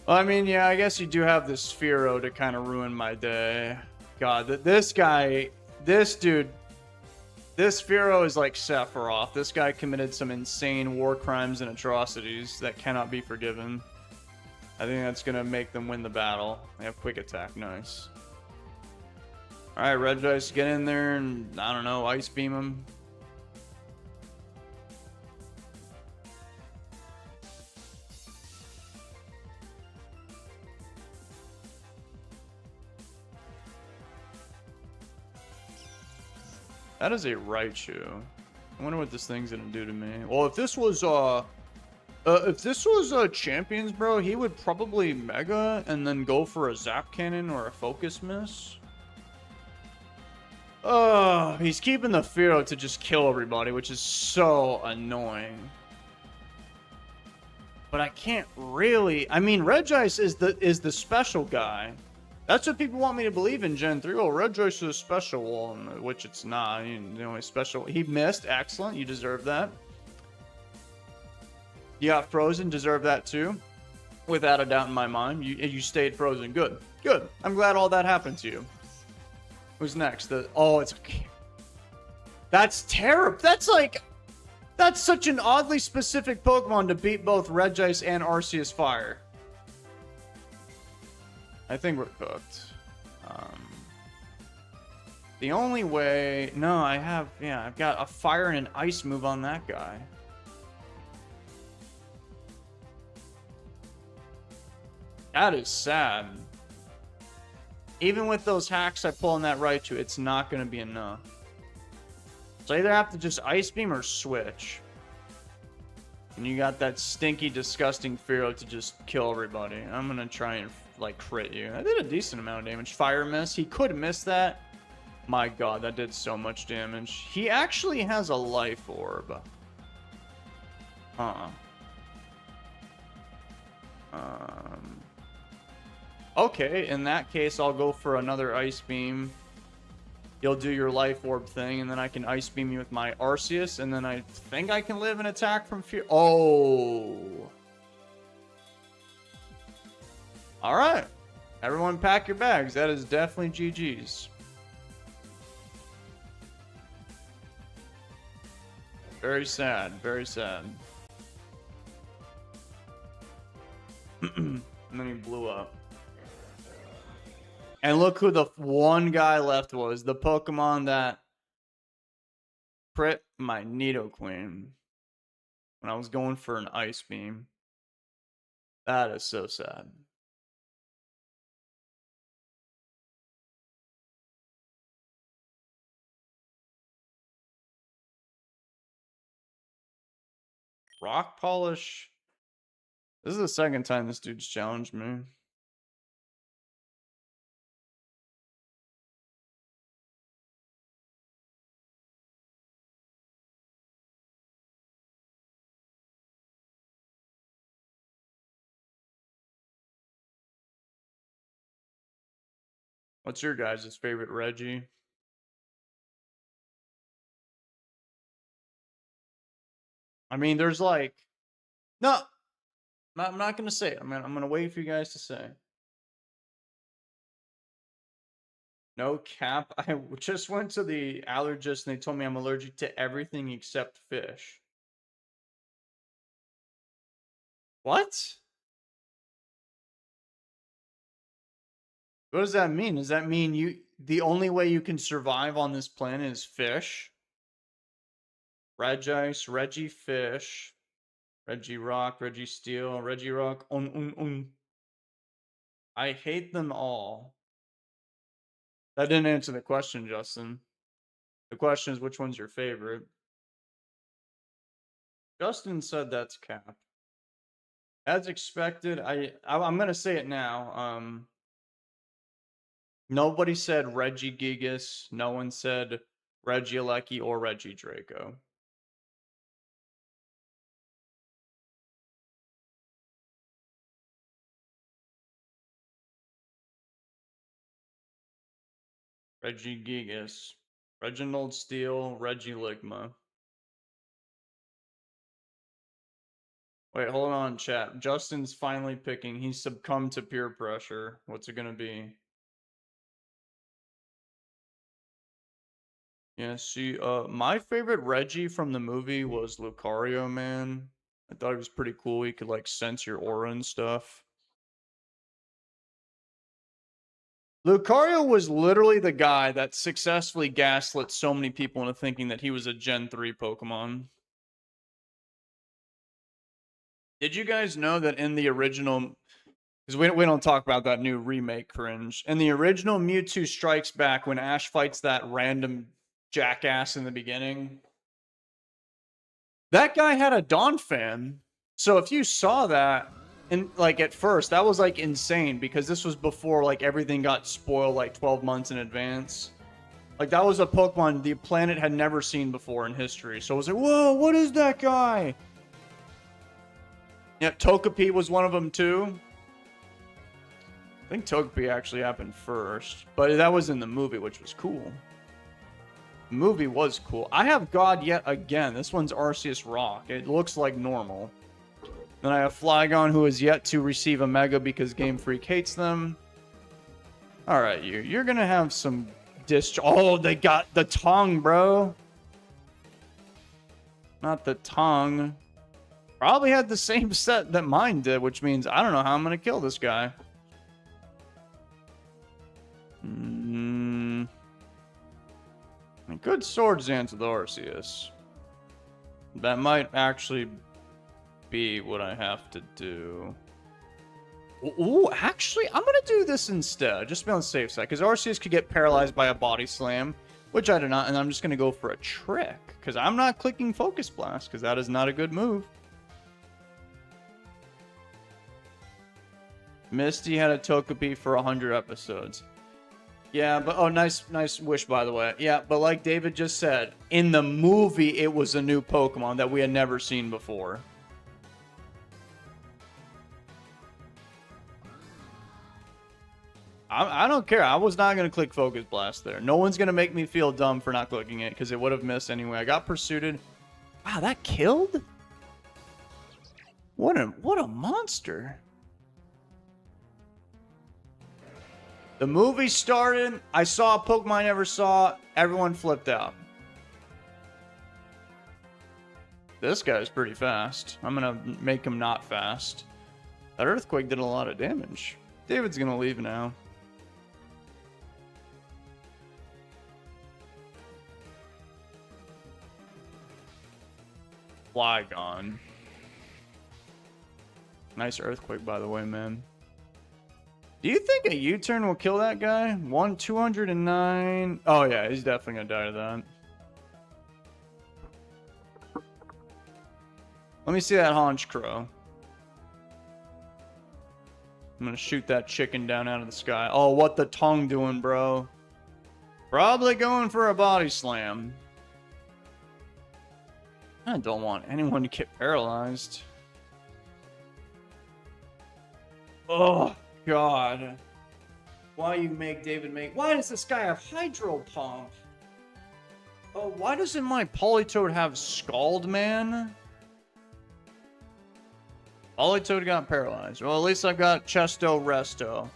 Well, I mean, yeah, I guess you do have this Fearow to kind of ruin my day. God, this guy, this dude, this Fearow is like Sephiroth. This guy committed some insane war crimes and atrocities that cannot be forgiven. I think that's going to make them win the battle. They have Quick Attack. Nice. Alright, Regice, get in there and, I don't know, Ice Beam him. That is a Raichu. I wonder what this thing's gonna do to me. Well, if this was Champions, bro, he would probably Mega and then go for a Zap Cannon or a Focus Miss. Oh, he's keeping the Fearow to just kill everybody, which is so annoying. But I can't really. I mean, Regice is the special guy. That's what people want me to believe in Gen 3. Oh, Regice is special, well, which it's not. The only special. He missed. Excellent. You deserve that. You got frozen. Deserve that too. Without a doubt in my mind. You stayed frozen. Good. Good. I'm glad all that happened to you. Who's next? Oh, it's... That's terrible. That's such an oddly specific Pokemon to beat both Regice and Arceus Fire. I think we're cooked. The only way... No, I've got a Fire and an Ice move on that guy. That is sad. Even with those hacks I pull on that Raichu, it's not going to be enough. So I either have to just Ice Beam or switch. And you got that stinky, disgusting Fearow to just kill everybody. I'm going to try and, like, crit you. I did a decent amount of damage. Fire Miss. He could miss that. My god, that did so much damage. He actually has a Life Orb. Okay, in that case, I'll go for another Ice Beam. You'll do your Life Orb thing, and then I can Ice Beam you with my Arceus, and then I think I can live an attack from Fear. Oh! Alright. Everyone pack your bags. That is definitely GG's. Very sad. Very sad. And then he blew up. And look who the one guy left was. The Pokemon that crit my Nidoqueen when I was going for an Ice Beam. That is so sad. Rock Polish. This is the second time this dude's challenged me. What's your guys' favorite Reggie? I mean, there's like... No! I'm not going to say it. I'm gonna wait for you guys to say. No cap. I just went to the allergist and they told me I'm allergic to everything except fish. What? What does that mean? Does that mean the only way you can survive on this planet is fish? Regice, Reggie Fish, Reggie Rock, Reggie Steel, Reggie Rock, I hate them all. That didn't answer the question, Justin. The question is, which one's your favorite? Justin said that's cap. As expected, I'm gonna say it now. Nobody said Reggie Gigas. No one said Regieleki or Reggie Draco. Reggie Gigas. Reginald Steele, Reggie Ligma. Wait, hold on, chat. Justin's finally picking. He's succumbed to peer pressure. What's it gonna be? Yeah, see, my favorite Reggie from the movie was Lucario, man. I thought he was pretty cool. He could, like, sense your aura and stuff. Lucario was literally the guy that successfully gaslit so many people into thinking that he was a Gen 3 Pokemon. Did you guys know that in the original... Because we don't talk about that new remake cringe. In the original Mewtwo Strikes Back, when Ash fights that random jackass in the beginning. That guy had a Donphan. So if you saw that, and like at first, that was like insane because this was before like everything got spoiled like 12 months in advance. Like that was a Pokemon the planet had never seen before in history. So it was like, whoa, what is that guy? Yep, Togepi was one of them too. I think Togepi actually happened first, but that was in the movie, which was cool. The movie was cool. I have God yet again. This one's Arceus Rock. It looks like normal. Then I have Flygon, who is yet to receive a Mega because Game Freak hates them. All right, you're gonna have some Oh, they got the tongue, bro. Not the tongue. Probably had the same set that mine did, which means I don't know how I'm gonna kill this guy. Good Swords Dance with Arceus. That might actually be what I have to do. Ooh, actually, I'm gonna do this instead, just to be on the safe side, because Arceus could get paralyzed by a body slam, which I do not, and I'm just gonna go for a trick, because I'm not clicking Focus Blast, because that is not a good move. Misty had a Togepi for 100 episodes. Yeah, but oh, nice wish, by the way. Yeah, but like David just said, in the movie, it was a new Pokemon that we had never seen before. I don't care. I was not going to click Focus Blast there. No one's going to make me feel dumb for not clicking it, because it would have missed anyway. I got pursued. Wow, that killed? What a monster. The movie started. I saw a Pokemon I never saw. Everyone flipped out. This guy's pretty fast. I'm going to make him not fast. That Earthquake did a lot of damage. David's going to leave now. Flygon. Nice Earthquake, by the way, man. Do you think a U-turn will kill that guy? 209. Oh, yeah, he's definitely going to die to that. Let me see that Haunch Crow. I'm going to shoot that chicken down out of the sky. Oh, what the tongue doing, bro? Probably going for a body slam. I don't want anyone to get paralyzed. Oh, God. Why you make David make... Why does this guy have Hydro Pump? Oh, why doesn't my Politoed have Scald Man? Politoed got paralyzed. Well, at least I've got Chesto Resto.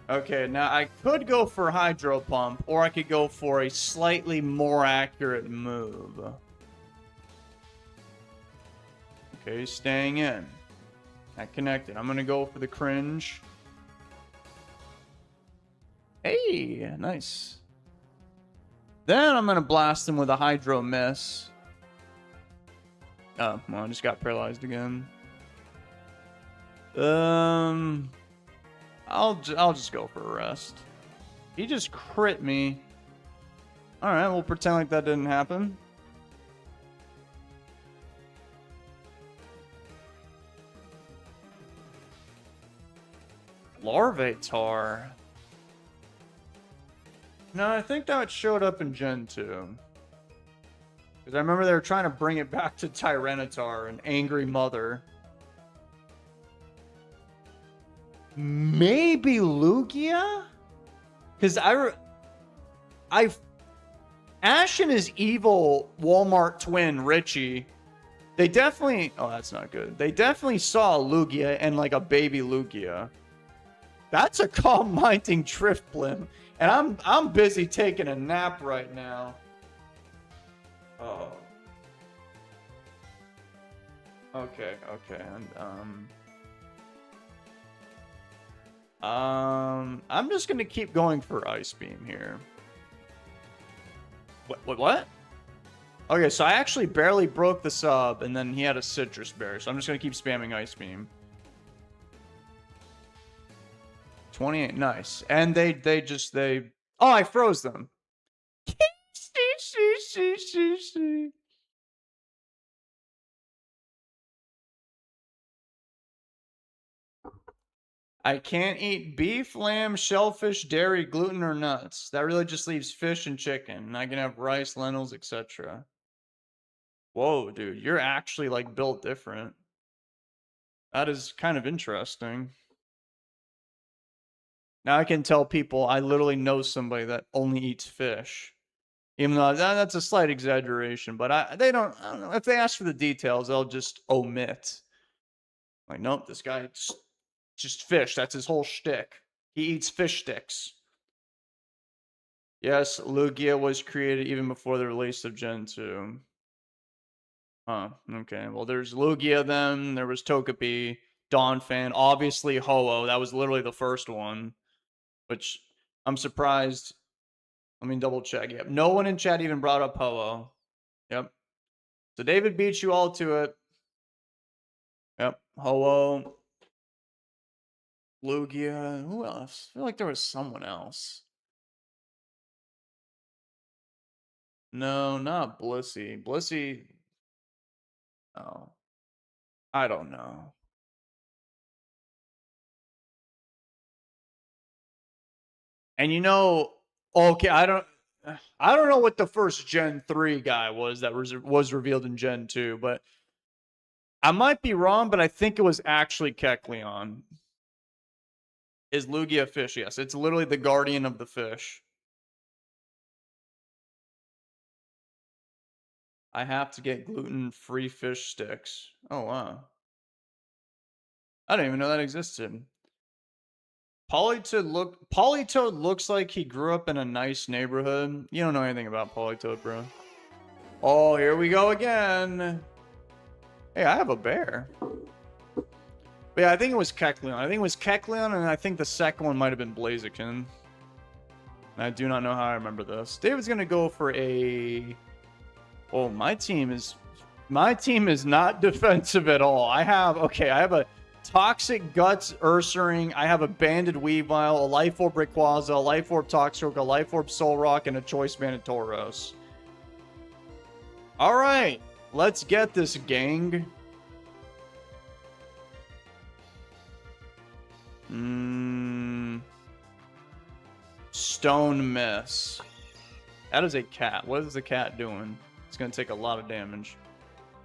Okay, now I could go for Hydro Pump, or I could go for a slightly more accurate move. Okay, staying in. That connected. I'm gonna go for the cringe. Hey, nice. Then I'm gonna blast him with a Hydro Miss. Oh, well, I just got paralyzed again. I'll just go for a rest. He just crit me. All right, we'll pretend like that didn't happen. Larvitar. No, I think that showed up in Gen 2. Because I remember they were trying to bring it back to Tyranitar, an angry mother. Maybe Lugia? Because Ash and his evil Walmart twin, Richie, they definitely... Oh, that's not good. They definitely saw Lugia and like a baby Lugia. That's a calm minding Drifblim. And I'm busy taking a nap right now. Oh. Okay. I'm just gonna keep going for Ice Beam here. What? Okay, so I actually barely broke the sub, and then he had a Citrus Berry, so I'm just gonna keep spamming Ice Beam. 28, nice. And they oh, I froze them. Sheesh. I can't eat beef, lamb, shellfish, dairy, gluten, or nuts. That really just leaves fish and chicken. I can have rice, lentils, etc. Whoa, dude, you're actually like built different. That is kind of interesting. Now I can tell people I literally know somebody that only eats fish. Even though that's a slight exaggeration, but I don't know. If they ask for the details, they'll just omit. Like, nope, this guy just fish. That's his whole shtick. He eats fish sticks. Yes, Lugia was created even before the release of Gen 2. Huh, okay. Well, there's Lugia then, there was Togepi, Donphan, obviously Ho-Oh. That was literally the first one, which I'm surprised. Let me double check. Yep, no one in chat even brought up Ho-Oh. Yep. So David beat you all to it. Yep, Ho-Oh, Lugia. Who else? I feel like there was someone else. No, not Blissey. Blissey. Oh, I don't know. And you know, okay, I don't know what the first Gen 3 guy was that was revealed in Gen 2, but I might be wrong, but I think it was actually Kecleon. Is Lugia a fish? Yes, it's literally the guardian of the fish. I have to get gluten-free fish sticks. Oh, wow. I didn't even know that existed. Polytoad looks like he grew up in a nice neighborhood. You don't know anything about Polytoad, bro. Oh, here we go again. Hey, I have a bear. But yeah, I think it was Kecleon. I think it was Kecleon, and I think the second one might have been Blaziken. I do not know how I remember this. David's gonna go for a... Oh, my team is not defensive at all. I have a Toxic Guts Ursaring, I have a Banded Weavile, a Life Orb Rayquaza, a Life Orb Toxric, a Life Orb Solrock, and a Choice Banded Tauros. Alright, let's get this, gang. Stone Miss. That is a cat. What is the cat doing? It's going to take a lot of damage.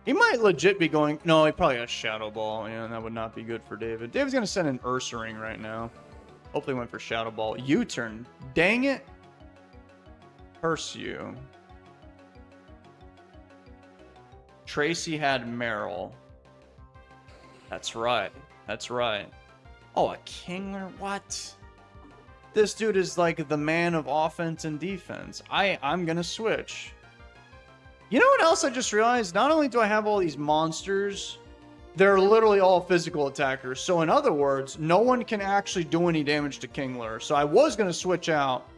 He might legit be going... No, he probably has Shadow Ball. Yeah, that would not be good for David. David's going to send an Ursaring right now. Hopefully went for Shadow Ball. U-turn. Dang it. Curse you. Tracy had Meryl. That's right. That's right. Oh, a Kingler? What? This dude is like the man of offense and defense. I'm going to switch. You know what else I just realized? Not only do I have all these monsters, they're literally all physical attackers. So in other words, no one can actually do any damage to Kingler. So I was going to switch out.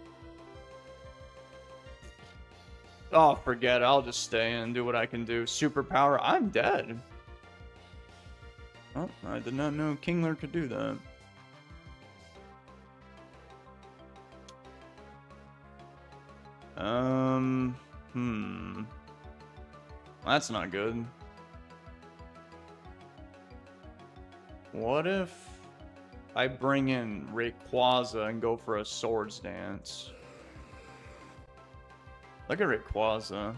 Oh, forget it. I'll just stay and do what I can do. Superpower. I'm dead. Oh, I did not know Kingler could do that. That's not good. What if I bring in Rayquaza and go for a Swords Dance? Look at Rayquaza.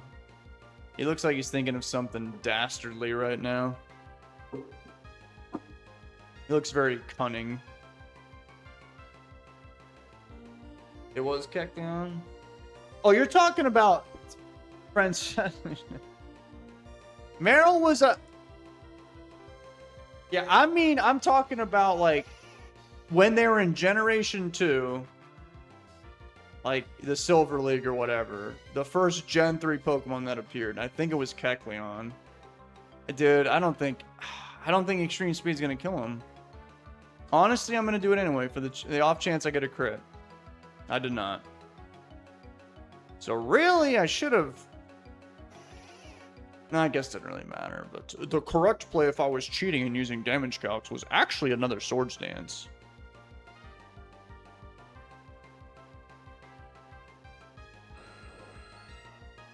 He looks like he's thinking of something dastardly right now. He looks very cunning. It was Kecleon? Oh, you're talking about Princess. Meryl was a... Yeah, I mean, I'm talking about, like, when they were in Generation 2, like, the Silver League or whatever, the first Gen 3 Pokemon that appeared, I think it was Kecleon. Dude, I don't think Extreme Speed's gonna kill him. Honestly, I'm gonna do it anyway, for the off chance I get a crit. I did not. So really, I should have... No, I guess it didn't really matter, but the correct play if I was cheating and using damage calcs was actually another Swords Dance.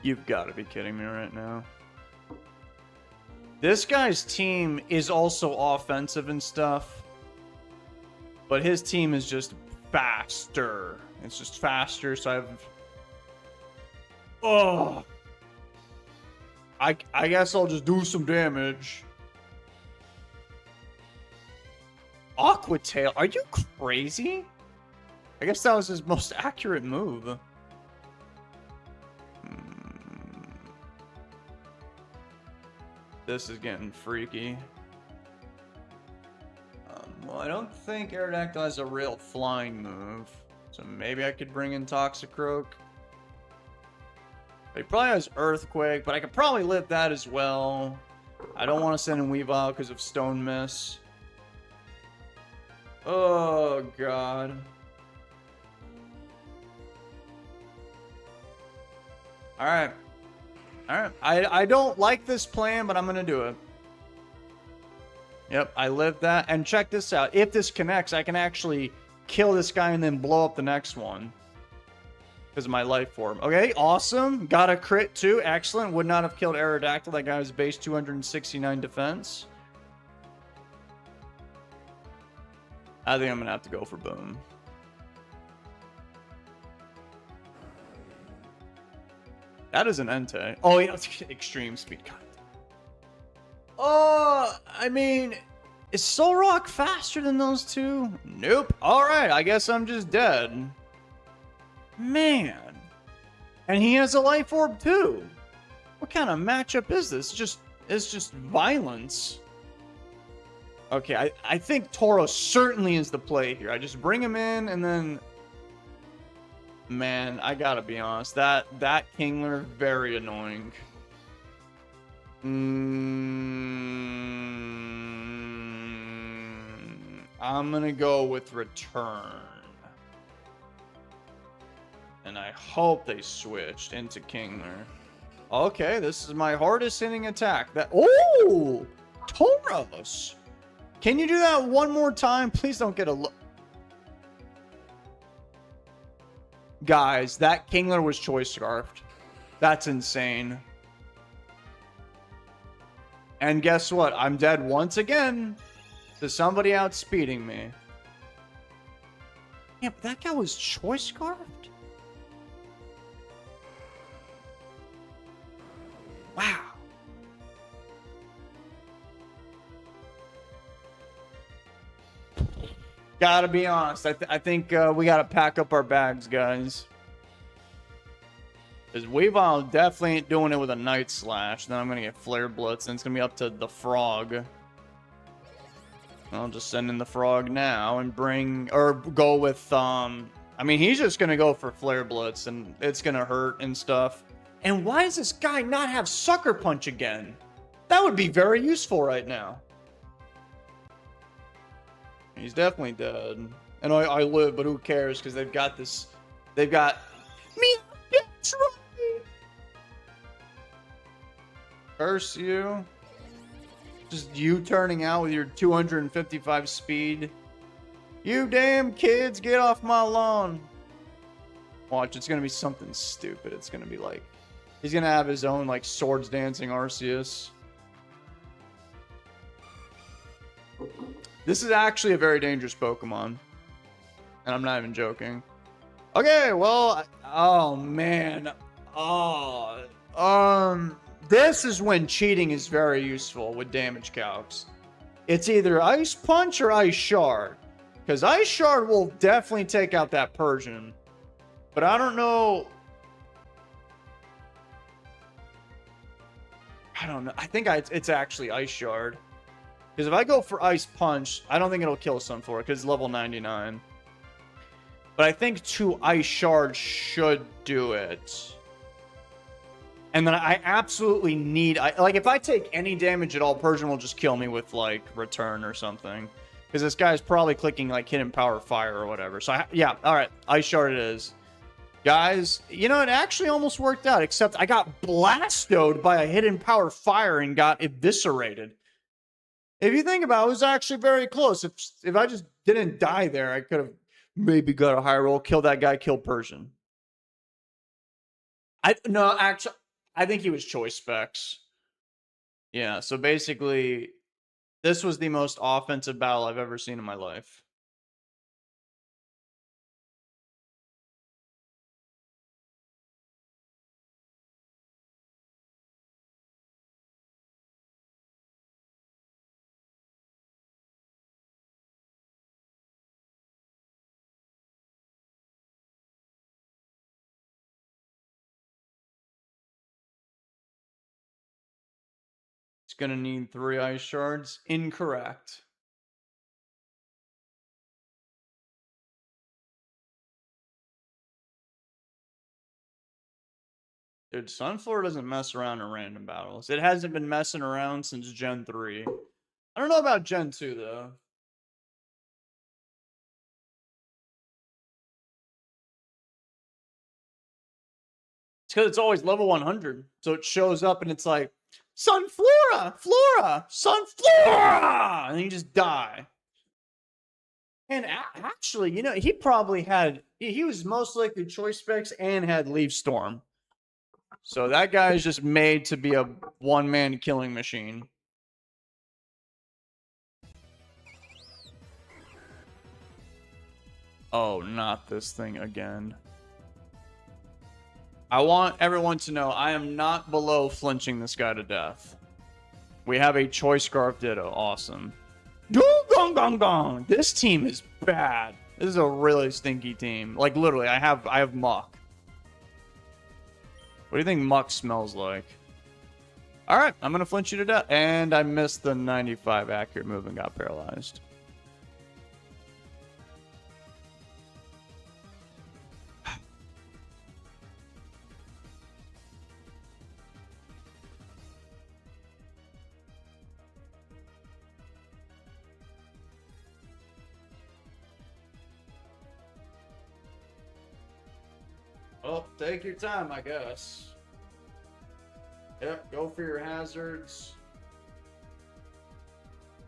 You've got to be kidding me right now. This guy's team is also offensive and stuff, but his team is just faster. It's just faster, so I've... Oh! I guess I'll just do some damage. Aqua Tail? Are you crazy? I guess that was his most accurate move. This is getting freaky. Well, I don't think Aerodactyl has a real flying move. So maybe I could bring in Toxicroak. He probably has Earthquake, but I could probably live that as well. I don't want to send in Weavile because of Stone Miss. Oh, God. Alright. Alright. I don't like this plan, but I'm going to do it. Yep, I lived that. And check this out. If this connects, I can actually kill this guy and then blow up the next one. Because of my life form. Okay, awesome. Got a crit too. Excellent. Would not have killed Aerodactyl. That guy was base 269 defense. I think I'm going to have to go for Boom. That is an Entei. Oh, yeah, it's extreme speed. God. Oh, I mean, is Solrock faster than those two? Nope. All right, I guess I'm just dead. Man. And he has a life orb too. What kind of matchup is this? It's just violence. Okay, I think Tauros certainly is the play here. I just bring him in and then... Man, I gotta be honest. That Kingler, very annoying. I'm gonna go with Return. And I hope they switched into Kingler. Okay, this is my hardest hitting attack. Oh! Tauros! Can you do that one more time? Please don't get a look. Guys, that Kingler was Choice Scarfed. That's insane. And guess what? I'm dead once again to somebody outspeeding me. Yeah, but that guy was Choice Scarfed? Wow. Gotta be honest. I think we gotta pack up our bags, guys. Because Weavile definitely ain't doing it with a Night Slash. Then I'm gonna get Flare Blitz, and it's gonna be up to the Frog. I'll just send in the Frog now and bring, or go with, I mean, he's just gonna go for Flare Blitz, and it's gonna hurt and stuff. And why does this guy not have Sucker Punch again? That would be very useful right now. He's definitely dead. And I live, but who cares? Because they've got this... They've got... Me! That's right! Curse you. Just you turning out with your 255 speed. You damn kids, get off my lawn. Watch, it's going to be something stupid. It's going to be like... He's going to have his own, like, Swords Dancing Arceus. This is actually a very dangerous Pokemon. And I'm not even joking. Okay, well... Oh, man. Oh... This is when cheating is very useful with damage calcs. It's either Ice Punch or Ice Shard. Because Ice Shard will definitely take out that Persian. But I don't know... I don't know. I think it's actually Ice Shard. Because if I go for Ice Punch, I don't think it'll kill Sunflora because it's level 99. But I think 2 Ice Shards should do it. And then I absolutely need... like, if I take any damage at all, Persian will just kill me with, like, Return or something. Because this guy's probably clicking, like, Hidden Power Fire or whatever. So, yeah, alright. Ice Shard it is. Guys, you know, it actually almost worked out, except I got Blastoed by a Hidden Power Fire and got eviscerated. If you think about it, it was actually very close. If I just didn't die there, I could have maybe got a high roll, kill that guy, kill Persian. No, actually, I think he was choice specs. Yeah, so basically, this was the most offensive battle I've ever seen in my life. It's gonna need 3 ice shards. Incorrect. Dude, Sunflower doesn't mess around in random battles. It hasn't been messing around since Gen 3. I don't know about Gen 2, though. It's because it's always level 100. So it shows up and it's like, Sunflora! Flora! Sunflora! And you just die. And actually, you know, he probably had, he was most likely choice specs and had Leaf Storm. So that guy is just made to be a one-man killing machine. Oh, not this thing again. I want everyone to know I am not below flinching this guy to death. We have a Choice Scarf Ditto. Awesome. Gong gong gong. This team is bad. This is a really stinky team. Like literally, I have Muck. What do you think Muck smells like? All right, I'm gonna flinch you to death, and I missed the 95 accurate move and got paralyzed. Well, take your time, I guess. Yep, go for your hazards.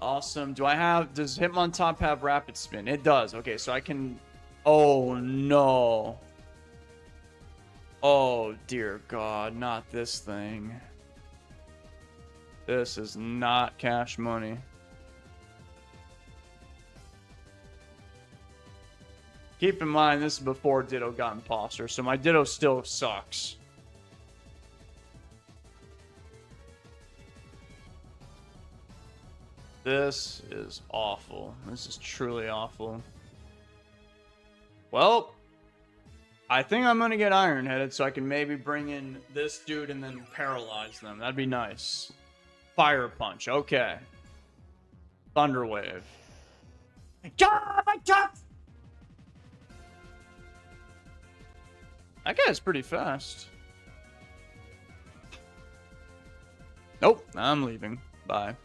Awesome. Does Hitmontop have Rapid Spin? It does. Okay, so I can... Oh, no. Oh, dear God, not this thing. This is not cash money. Keep in mind, this is before Ditto got Imposter, so my Ditto still sucks. This is awful. This is truly awful. Well, I think I'm going to get Iron-Headed so I can maybe bring in this dude and then paralyze them. That'd be nice. Fire Punch. Okay. Thunder Wave. That guy's pretty fast. Nope, I'm leaving. Bye.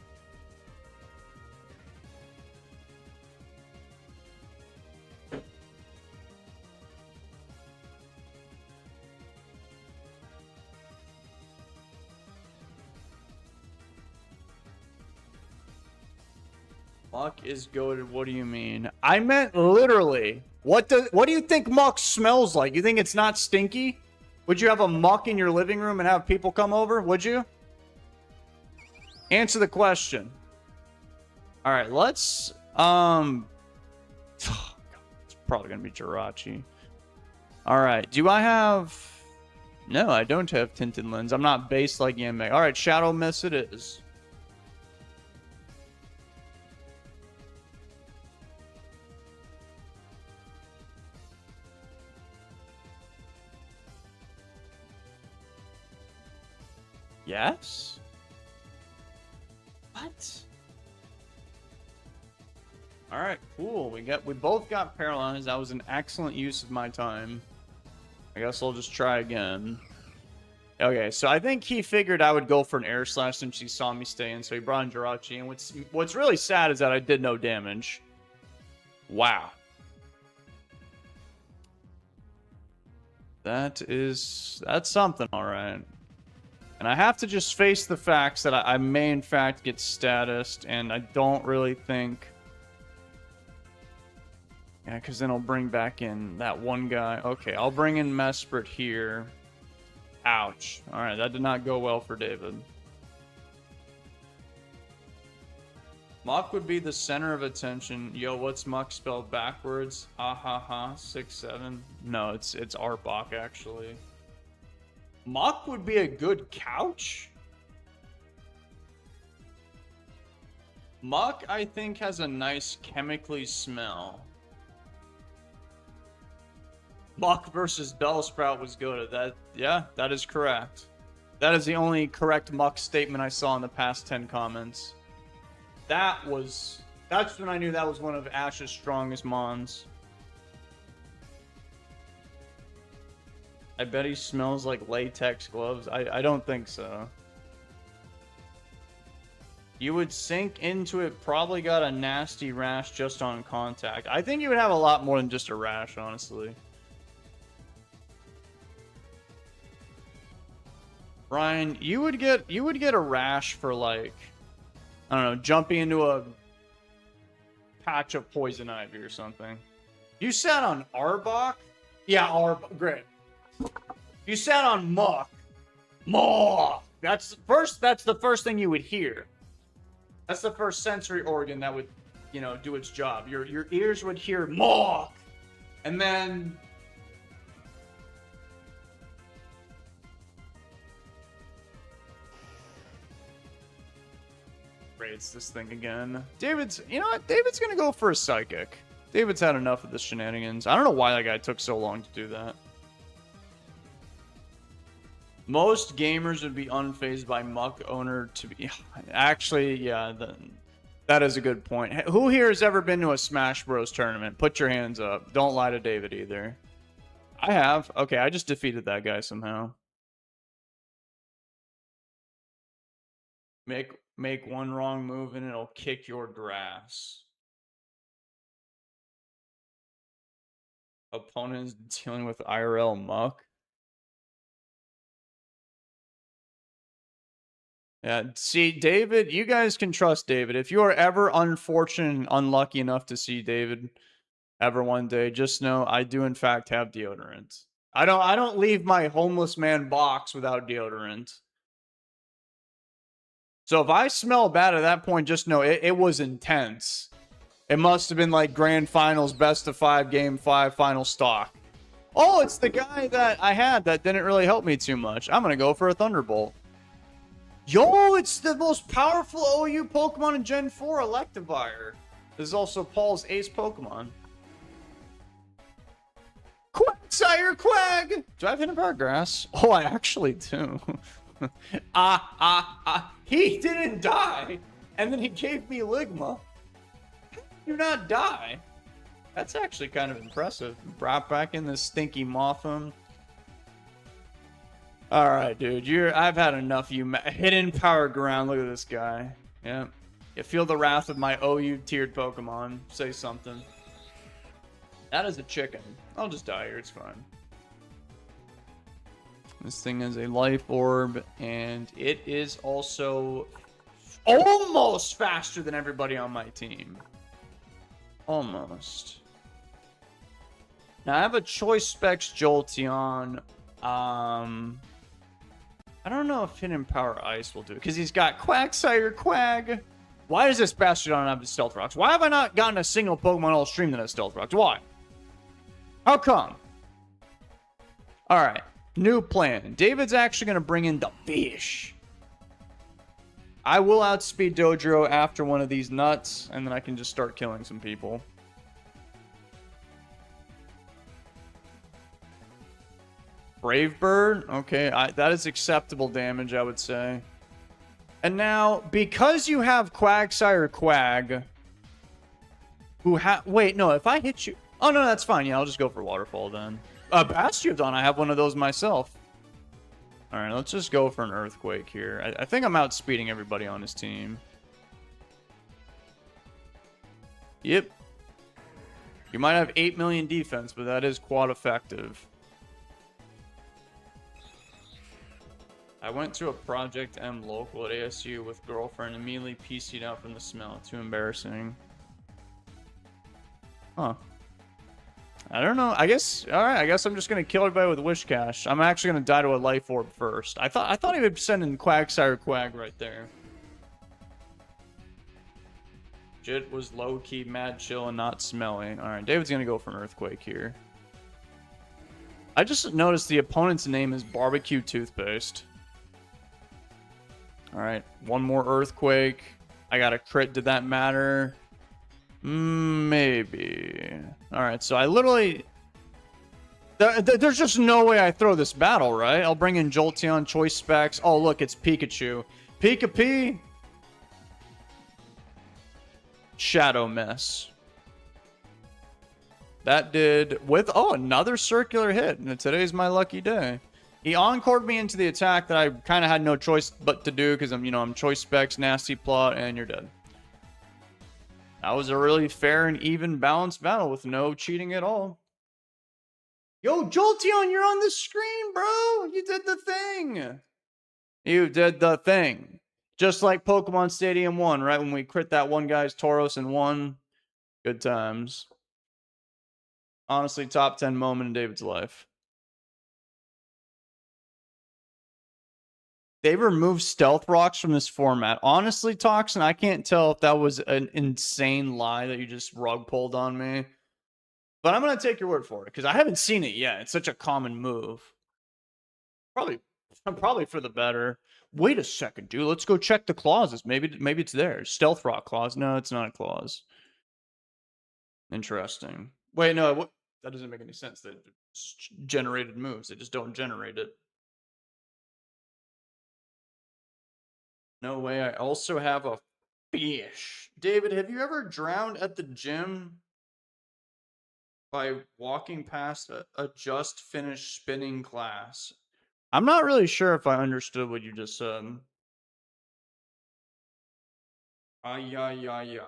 Muck is goated. What do you mean? I meant literally. What do you think Muck smells like? You think it's not stinky? Would you have a Muck in your living room and have people come over? Would you? Answer the question. All right, let's it's probably gonna be Jirachi. All right, do I have? No, I don't have Tinted Lens. I'm not based like Yanmeg. All right, Shadow Mist it is. Yes? What? Alright, cool. We both got paralyzed. That was an excellent use of my time. I guess I'll just try again. Okay, so I think he figured I would go for an air slash since he saw me stay in, so he brought in Jirachi. And what's really sad is that I did no damage. Wow. That's something, alright. And I have to just face the facts that I may, in fact, get statused, and I don't really think... Yeah, because then I'll bring back in that one guy. Okay, I'll bring in Mesprit here. Ouch. All right, that did not go well for David. Muck would be the center of attention. Yo, what's Muck spelled backwards? Ah ha ha. 6-7. No, it's Arbok actually. Muck would be a good couch. Muck, I think, has a nice chemically smell. Muck versus Bellsprout was good. Yeah, that is correct. That is the only correct Muck statement I saw in the past 10 comments. That's when I knew that was one of Ash's strongest mons. I bet he smells like latex gloves. I don't think so. You would sink into it, probably got a nasty rash just on contact. I think you would have a lot more than just a rash, honestly. Ryan, you would get a rash for, like, I don't know, jumping into a patch of poison ivy or something. You sat on Arbok? Yeah, Arbok. Great. You sat on Muck. Muck. That's the first thing you would hear. That's the first sensory organ that would, you know, do its job. Your ears would hear Muck. And then rates this thing again. You know what? David's gonna go for a psychic. David's had enough of the shenanigans. I don't know why that guy took so long to do that. Most gamers would be unfazed by Muck owner to be... Actually, yeah, that is a good point. Who here has ever been to a Smash Bros. Tournament? Put your hands up. Don't lie to David either. I have. Okay, I just defeated that guy somehow. Make one wrong move and it'll kick your grass. Opponents dealing with IRL Muck. Yeah, see, David, you guys can trust David. If you are ever unfortunate and unlucky enough to see David ever one day, just know I do in fact have deodorant. I don't leave my homeless man box without deodorant. So if I smell bad at that point, just know it was intense. It must have been like grand finals, best of 5, game 5, final stock. Oh, it's the guy that I had that didn't really help me too much. I'm going to go for a Thunderbolt. Yo, it's the most powerful OU Pokemon in Gen 4, Electivire. This is also Paul's ace Pokemon. Quagsire Quag! Do I have Hidden Power Grass? Oh, I actually do. He didn't die, and then he gave me Ligma. How did you not die? That's actually kind of impressive. Brought back in this stinky Mothim. All right, dude. I've had enough of you. Hidden Power Ground. Look at this guy. Yeah. You feel the wrath of my OU tiered Pokemon. Say something. That is a chicken. I'll just die here. It's fine. This thing is a life orb, and it is also almost faster than everybody on my team. Almost. Now, I have a Choice Specs Jolteon. I don't know if Hidden Power Ice will do it, because he's got Quagsire Quag. Why does this bastard not have the Stealth Rocks? Why have I not gotten a single Pokemon all stream that has Stealth Rocks? Why? How come? Alright, new plan. David's actually going to bring in the fish. I will outspeed Dodrio after one of these nuts, and then I can just start killing some people. Brave Bird? Okay, that is acceptable damage, I would say. And now, because you have Quagsire Quag, wait, no, if I hit you... Oh, no, that's fine. Yeah, I'll just go for Waterfall then. Bastiodon, I have one of those myself. Alright, let's just go for an Earthquake here. I think I'm outspeeding everybody on his team. Yep. You might have 8 million defense, but that is quad effective. I went to a Project M local at ASU with girlfriend and immediately PC'd out from the smell. Too embarrassing. Huh. I don't know. I guess, all right, I guess I'm just going to kill everybody with Wish Cash. I'm actually going to die to a Life Orb first. I thought he would send in Quagsire Quag right there. Jit was low-key, mad chill, and not smelly. All right, David's going to go from Earthquake here. I just noticed the opponent's name is Barbecue Toothpaste. All right, one more Earthquake. I got a crit. Did that matter? Maybe. All right, so I literally... There's just no way I throw this battle, right? I'll bring in Jolteon, Choice Specs. Oh, look, it's Pikachu. Pika-P. Shadow Mess. That did with another circular hit. And today's my lucky day. He encored me into the attack that I kind of had no choice but to do because I'm Choice Specs, Nasty Plot, and you're dead. That was a really fair and even balanced battle with no cheating at all. Yo, Jolteon, you're on the screen, bro. You did the thing. You did the thing. Just like Pokemon Stadium 1, right? When we crit that one guy's Tauros and won. Good times. Honestly, top 10 moment in David's life. They removed Stealth Rocks from this format. Honestly, Toxin, I can't tell if that was an insane lie that you just rug pulled on me. But I'm going to take your word for it, because I haven't seen it yet. It's such a common move. Probably for the better. Wait a second, dude. Let's go check the clauses. Maybe it's there. Stealth Rock clause. No, it's not a clause. Interesting. Wait, no. That doesn't make any sense. They generated moves. They just don't generate it. No way. I also have a fish. David, have you ever drowned at the gym by walking past a just finished spinning class? I'm not really sure if I understood what you just said. Yeah.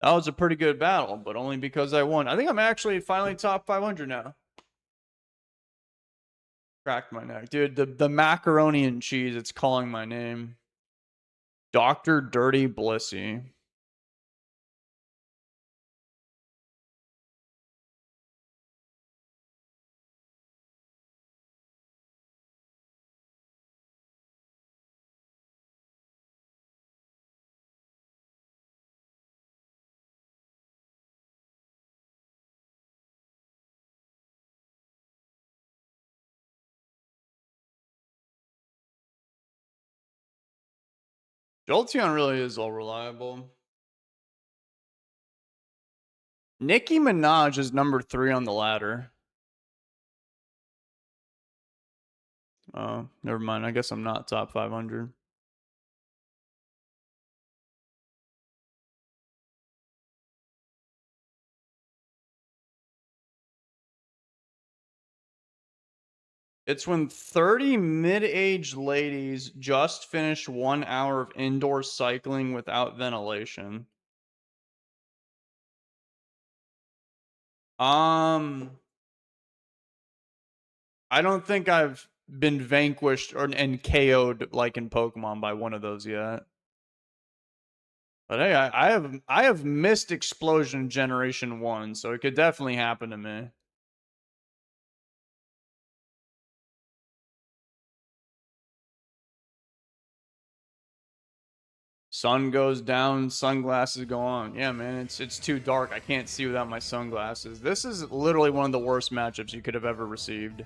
That was a pretty good battle, but only because I won. I think I'm actually finally top 500 now. Cracked my neck. Dude, the macaroni and cheese, it's calling my name. Dr. Dirty Blissey. Jolteon really is all reliable. Nicki Minaj is number 3 on the ladder. Oh, never mind. I guess I'm not top 500. It's when 30 mid-aged ladies just finished 1 hour of indoor cycling without ventilation. I don't think I've been vanquished and KO'd like in Pokemon by one of those yet. But hey, I have missed Explosion Generation 1, so it could definitely happen to me. Sun goes down, sunglasses go on. Yeah, man, it's too dark. I can't see without my sunglasses. This is literally one of the worst matchups you could have ever received.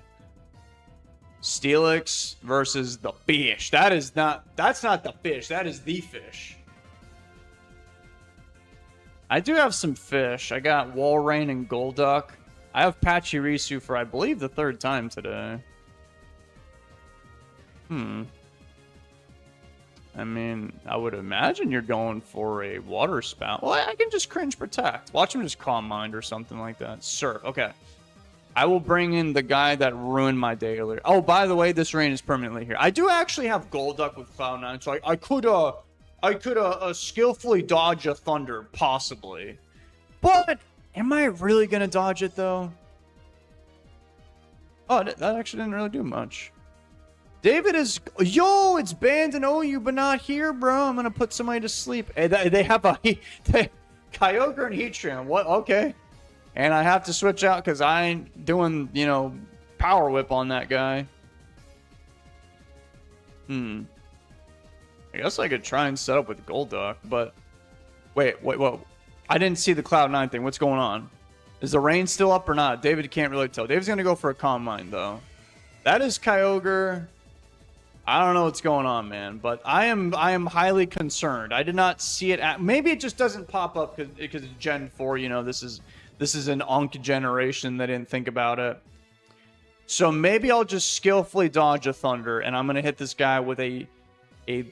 Steelix versus the fish. That's not the fish. That is the fish. I do have some fish. I got Walrein and Golduck. I have Pachirisu for, I believe, the 3rd time today. I mean, I would imagine you're going for a water spout. Well, I can just cringe protect. Watch him just calm mind or something like that. Surf. Okay. I will bring in the guy that ruined my day earlier. Oh, by the way, this rain is permanently here. I do actually have Golduck with Cloud9, so I could skillfully dodge a Thunder, possibly. But am I really gonna dodge it though? Oh, that actually didn't really do much. David is... Yo, it's banned in OU, but not here, bro. I'm going to put somebody to sleep. Hey, they have a... Kyogre and Heatran. What? Okay. And I have to switch out because I ain't doing, you know, Power Whip on that guy. I guess I could try and set up with Golduck, but... Wait. I didn't see the Cloud9 thing. What's going on? Is the rain still up or not? David can't really tell. David's going to go for a Calm Mind, though. That is Kyogre. I don't know what's going on, man, but I am highly concerned. I did not see it. Maybe it just doesn't pop up because it's Gen 4. You know, this is an Unk generation. They didn't think about it. So maybe I'll just skillfully dodge a Thunder, and I'm going to hit this guy with a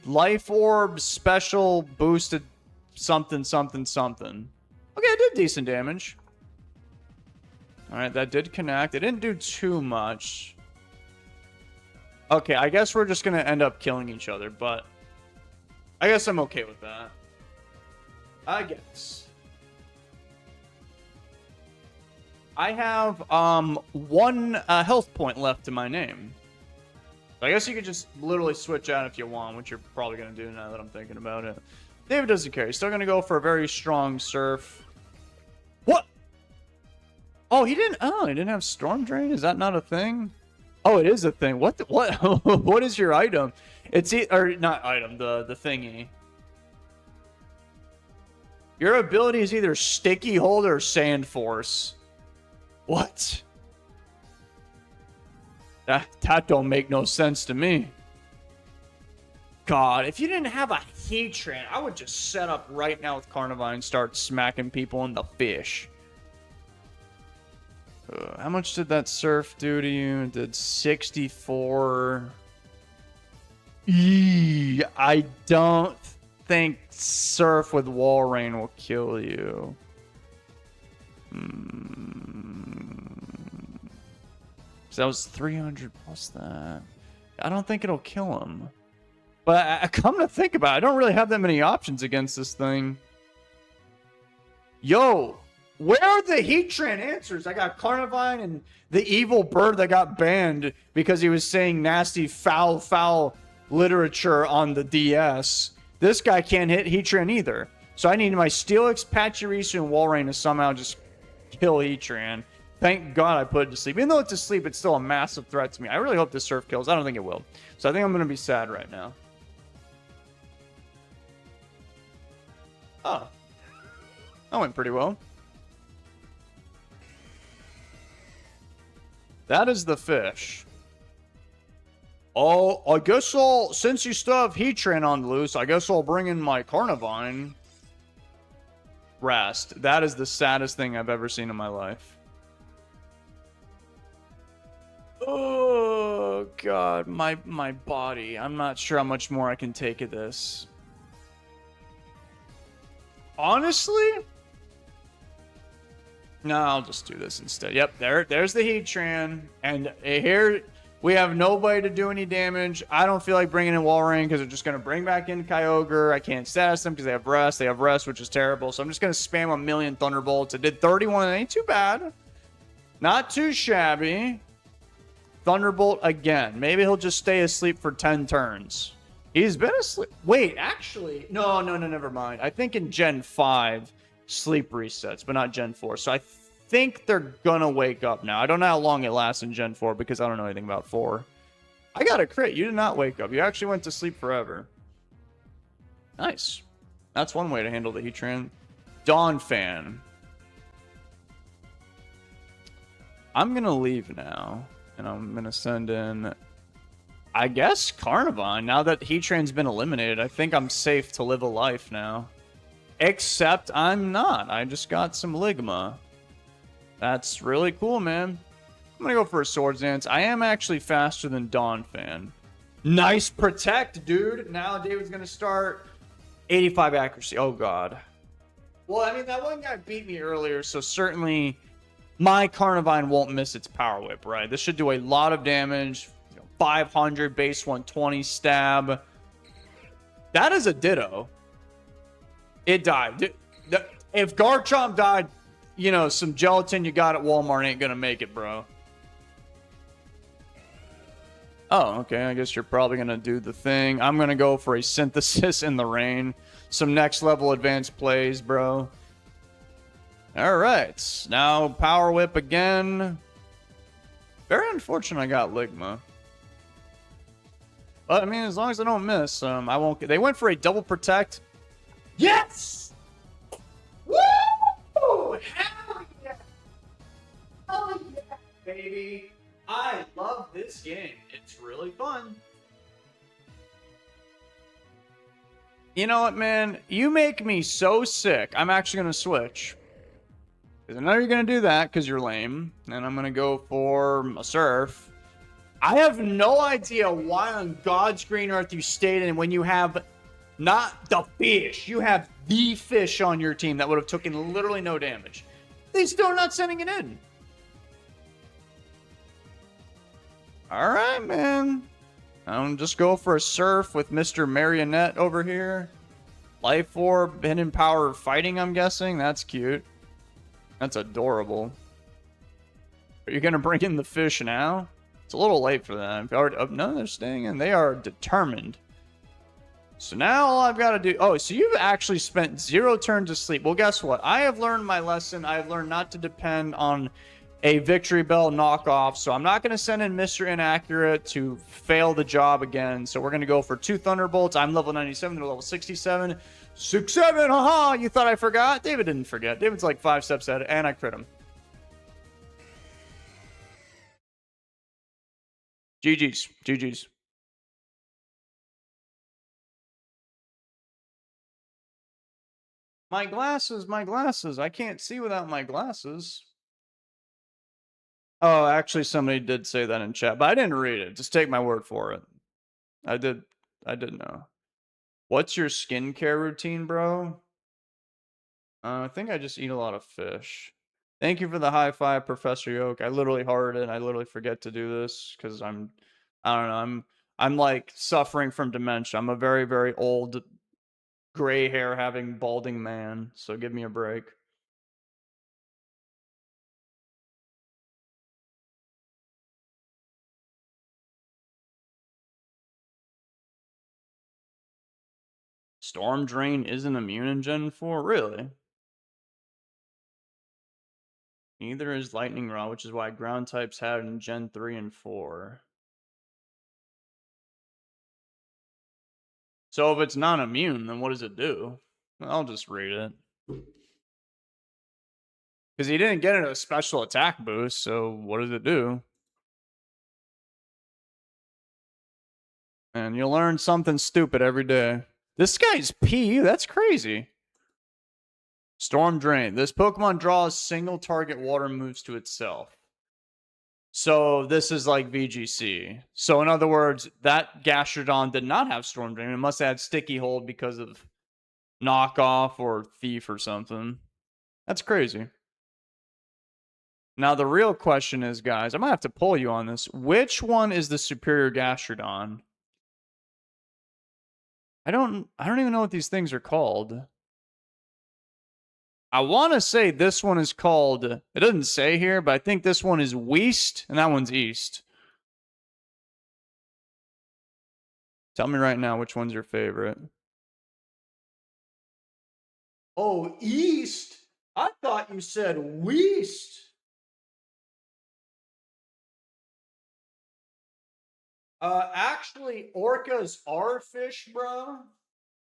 Life Orb special boosted something. Okay, I did decent damage. All right, that did connect. It didn't do too much. Okay, I guess we're just going to end up killing each other, but I guess I'm okay with that. I guess. I have one health point left to my name. So I guess you could just literally switch out if you want, which you're probably going to do now that I'm thinking about it. David doesn't care. He's still going to go for a very strong Surf. What? Oh, he didn't have Storm Drain? Is that not a thing? Oh, it is a thing. What? What is your item? It's or not item. The thingy. Your ability is either Sticky Hold or Sand Force. What? That don't make no sense to me. God, if you didn't have a Heatran, I would just set up right now with Carnivine and start smacking people in the fish. How much did that Surf do to you? It did 64. I don't think Surf with Wall Rain will kill you. So that was 300 plus that. I don't think it'll kill him. But I come to think about it, I don't really have that many options against this thing. Yo, where are the Heatran answers? I got Carnivine and the evil bird that got banned because he was saying nasty, foul literature on the DS. This guy can't hit Heatran either. So I need my Steelix, Pachirisu, and Walrein to somehow just kill Heatran. Thank God I put it to sleep. Even though it's asleep, it's still a massive threat to me. I really hope this Surf kills. I don't think it will. So I think I'm going to be sad right now. Oh. That went pretty well. That is the fish. Oh, I guess since you still have Heatran on the loose, I guess I'll bring in my Carnivine. Rest. That is the saddest thing I've ever seen in my life. Oh, God. My body. I'm not sure how much more I can take of this. Honestly? No, I'll just do this instead. Yep, there's the Heatran. And here we have nobody to do any damage. I don't feel like bringing in Walrein because they're just going to bring back in Kyogre. I can't status them because they have Rest. They have Rest, which is terrible. So I'm just going to spam a million Thunderbolts. It did 31. It ain't too bad. Not too shabby. Thunderbolt again. Maybe he'll just stay asleep for 10 turns. He's been asleep. Wait, actually. No, never mind. I think in Gen 5, sleep resets, but not Gen 4. So I think they're going to wake up now. I don't know how long it lasts in Gen 4 because I don't know anything about 4. I got a crit. You did not wake up. You actually went to sleep forever. Nice. That's one way to handle the Heatran. Dawn Fan. I'm going to leave now. And I'm going to send in, I guess, Carnivine. Now that Heatran's been eliminated, I think I'm safe to live a life now. Except I'm not. I just got some Ligma. That's really cool, man. I'm going to go for a Swords Dance. I am actually faster than Dawn Fan. Nice Protect, dude. Now David's going to start 85 accuracy. Oh, God. Well, I mean, that one guy beat me earlier, so certainly my Carnivine won't miss its Power Whip, right? This should do a lot of damage. 500, base 120 stab. That is a Ditto. It died. If Garchomp died, you know, some gelatin you got at Walmart ain't gonna make it, bro. Oh, okay. I guess you're probably gonna do the thing. I'm gonna go for a Synthesis in the rain. Some next level advanced plays, bro. All right, now Power Whip again. Very unfortunate I got Ligma. But, I mean, as long as I don't miss, I won't... They went for a double protect. Yes! Woo! Hell yeah! Hell yeah, baby! I love this game. It's really fun. You know what, man? You make me so sick. I'm actually going to switch. Because I know you're going to do that because you're lame. And I'm going to go for a Surf. I have no idea why on God's green earth you stayed in when you have not the fish. You have the fish on your team that would have taken literally no damage. They still are not sending it in. All right, man. I'm just go for a Surf with Mr. Marionette over here. Life Orb, Hidden Power fighting, I'm guessing. That's cute. That's adorable. Are you going to bring in the fish now? It's a little late for them. Oh, no, they're staying in. They are determined. So now all I've got to do... Oh, so you've actually spent 0 turns of sleep. Well, guess what? I have learned my lesson. I have learned not to depend on a Victory Bell knockoff. So I'm not going to send in Mr. Inaccurate to fail the job again. So we're going to go for 2 Thunderbolts. I'm level 97. They're level 67. 6-7. Haha. You thought I forgot? David didn't forget. David's like 5 steps ahead, and I crit him. GG's. GG's. My glasses, my glasses. I can't see without my glasses. Oh, actually, somebody did say that in chat, but I didn't read it. Just take my word for it. I did know. What's your skincare routine, bro? I think I just eat a lot of fish. Thank you for the high five, Professor Yoke. I literally hearted it. I literally forget to do this because I don't know. I'm like suffering from dementia. I'm a very, very old, gray hair having balding man. So give me a break. Storm Drain isn't immune in Gen 4? Really? Neither is Lightning Rod, which is why ground types had it in Gen 3 and 4. So if it's not immune, then what does it do? I'll just read it. Because he didn't get it a special attack boost, so what does it do? And you'll learn something stupid every day. This guy's PU, that's crazy. Storm Drain. This Pokemon draws single target water moves to itself. So this is like VGC. So in other words, that Gastrodon did not have Storm Drain. It must have had Sticky Hold because of knockoff or thief or something. That's crazy. Now the real question is, guys, I might have to pull you on this. Which one is the superior Gastrodon? I don't even know what these things are called. I want to say this one is called, it doesn't say here, but I think this one is West and that one's East. Tell me right now which one's your favorite. Oh, East? I thought you said West. Actually, orcas are fish, bro.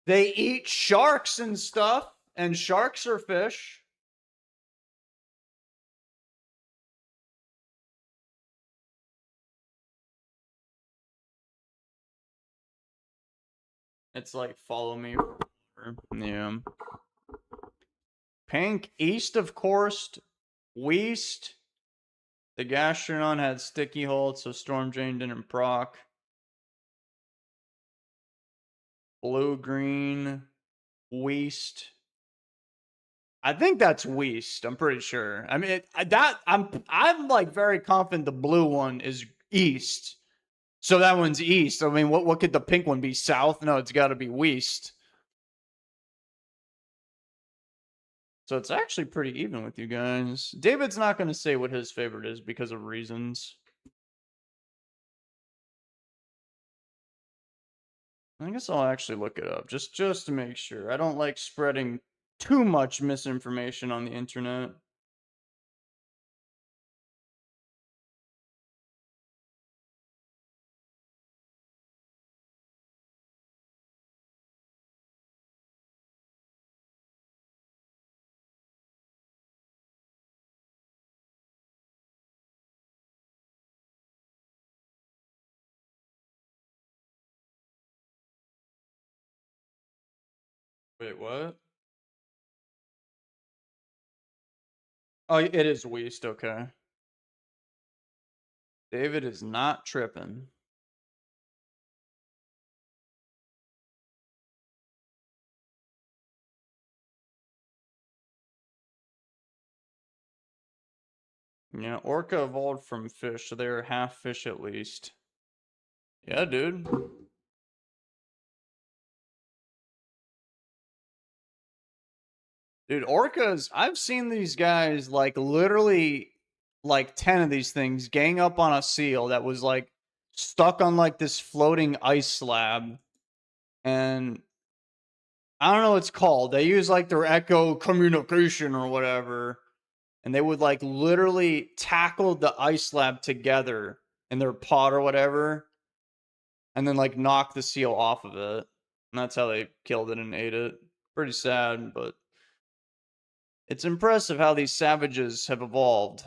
They eat sharks and stuff, and sharks are fish. It's like follow me. Yeah. Pink, East, of course. West. The Gastrodon had Sticky Hold, so Storm Drain didn't proc. Blue, green, West. I think that's West. I'm pretty sure. I mean, I'm like very confident the blue one is East. So that one's East. I mean, what could the pink one be? South? No, it's got to be West. So it's actually pretty even with you guys. David's not going to say what his favorite is because of reasons. I guess I'll actually look it up just to make sure. I don't like spreading Too much misinformation on the internet. Wait, what? Oh, it is Weast, okay. David is not tripping. Yeah, Orca evolved from fish, so they're half fish at least. Yeah, dude. Dude, orcas, I've seen these guys like literally like 10 of these things gang up on a seal that was like stuck on like this floating ice slab. And I don't know what it's called. They use like their echo communication or whatever. And they would like literally tackle the ice slab together in their pod or whatever. And then like knock the seal off of it. And that's how they killed it and ate it. Pretty sad, but it's impressive how these savages have evolved.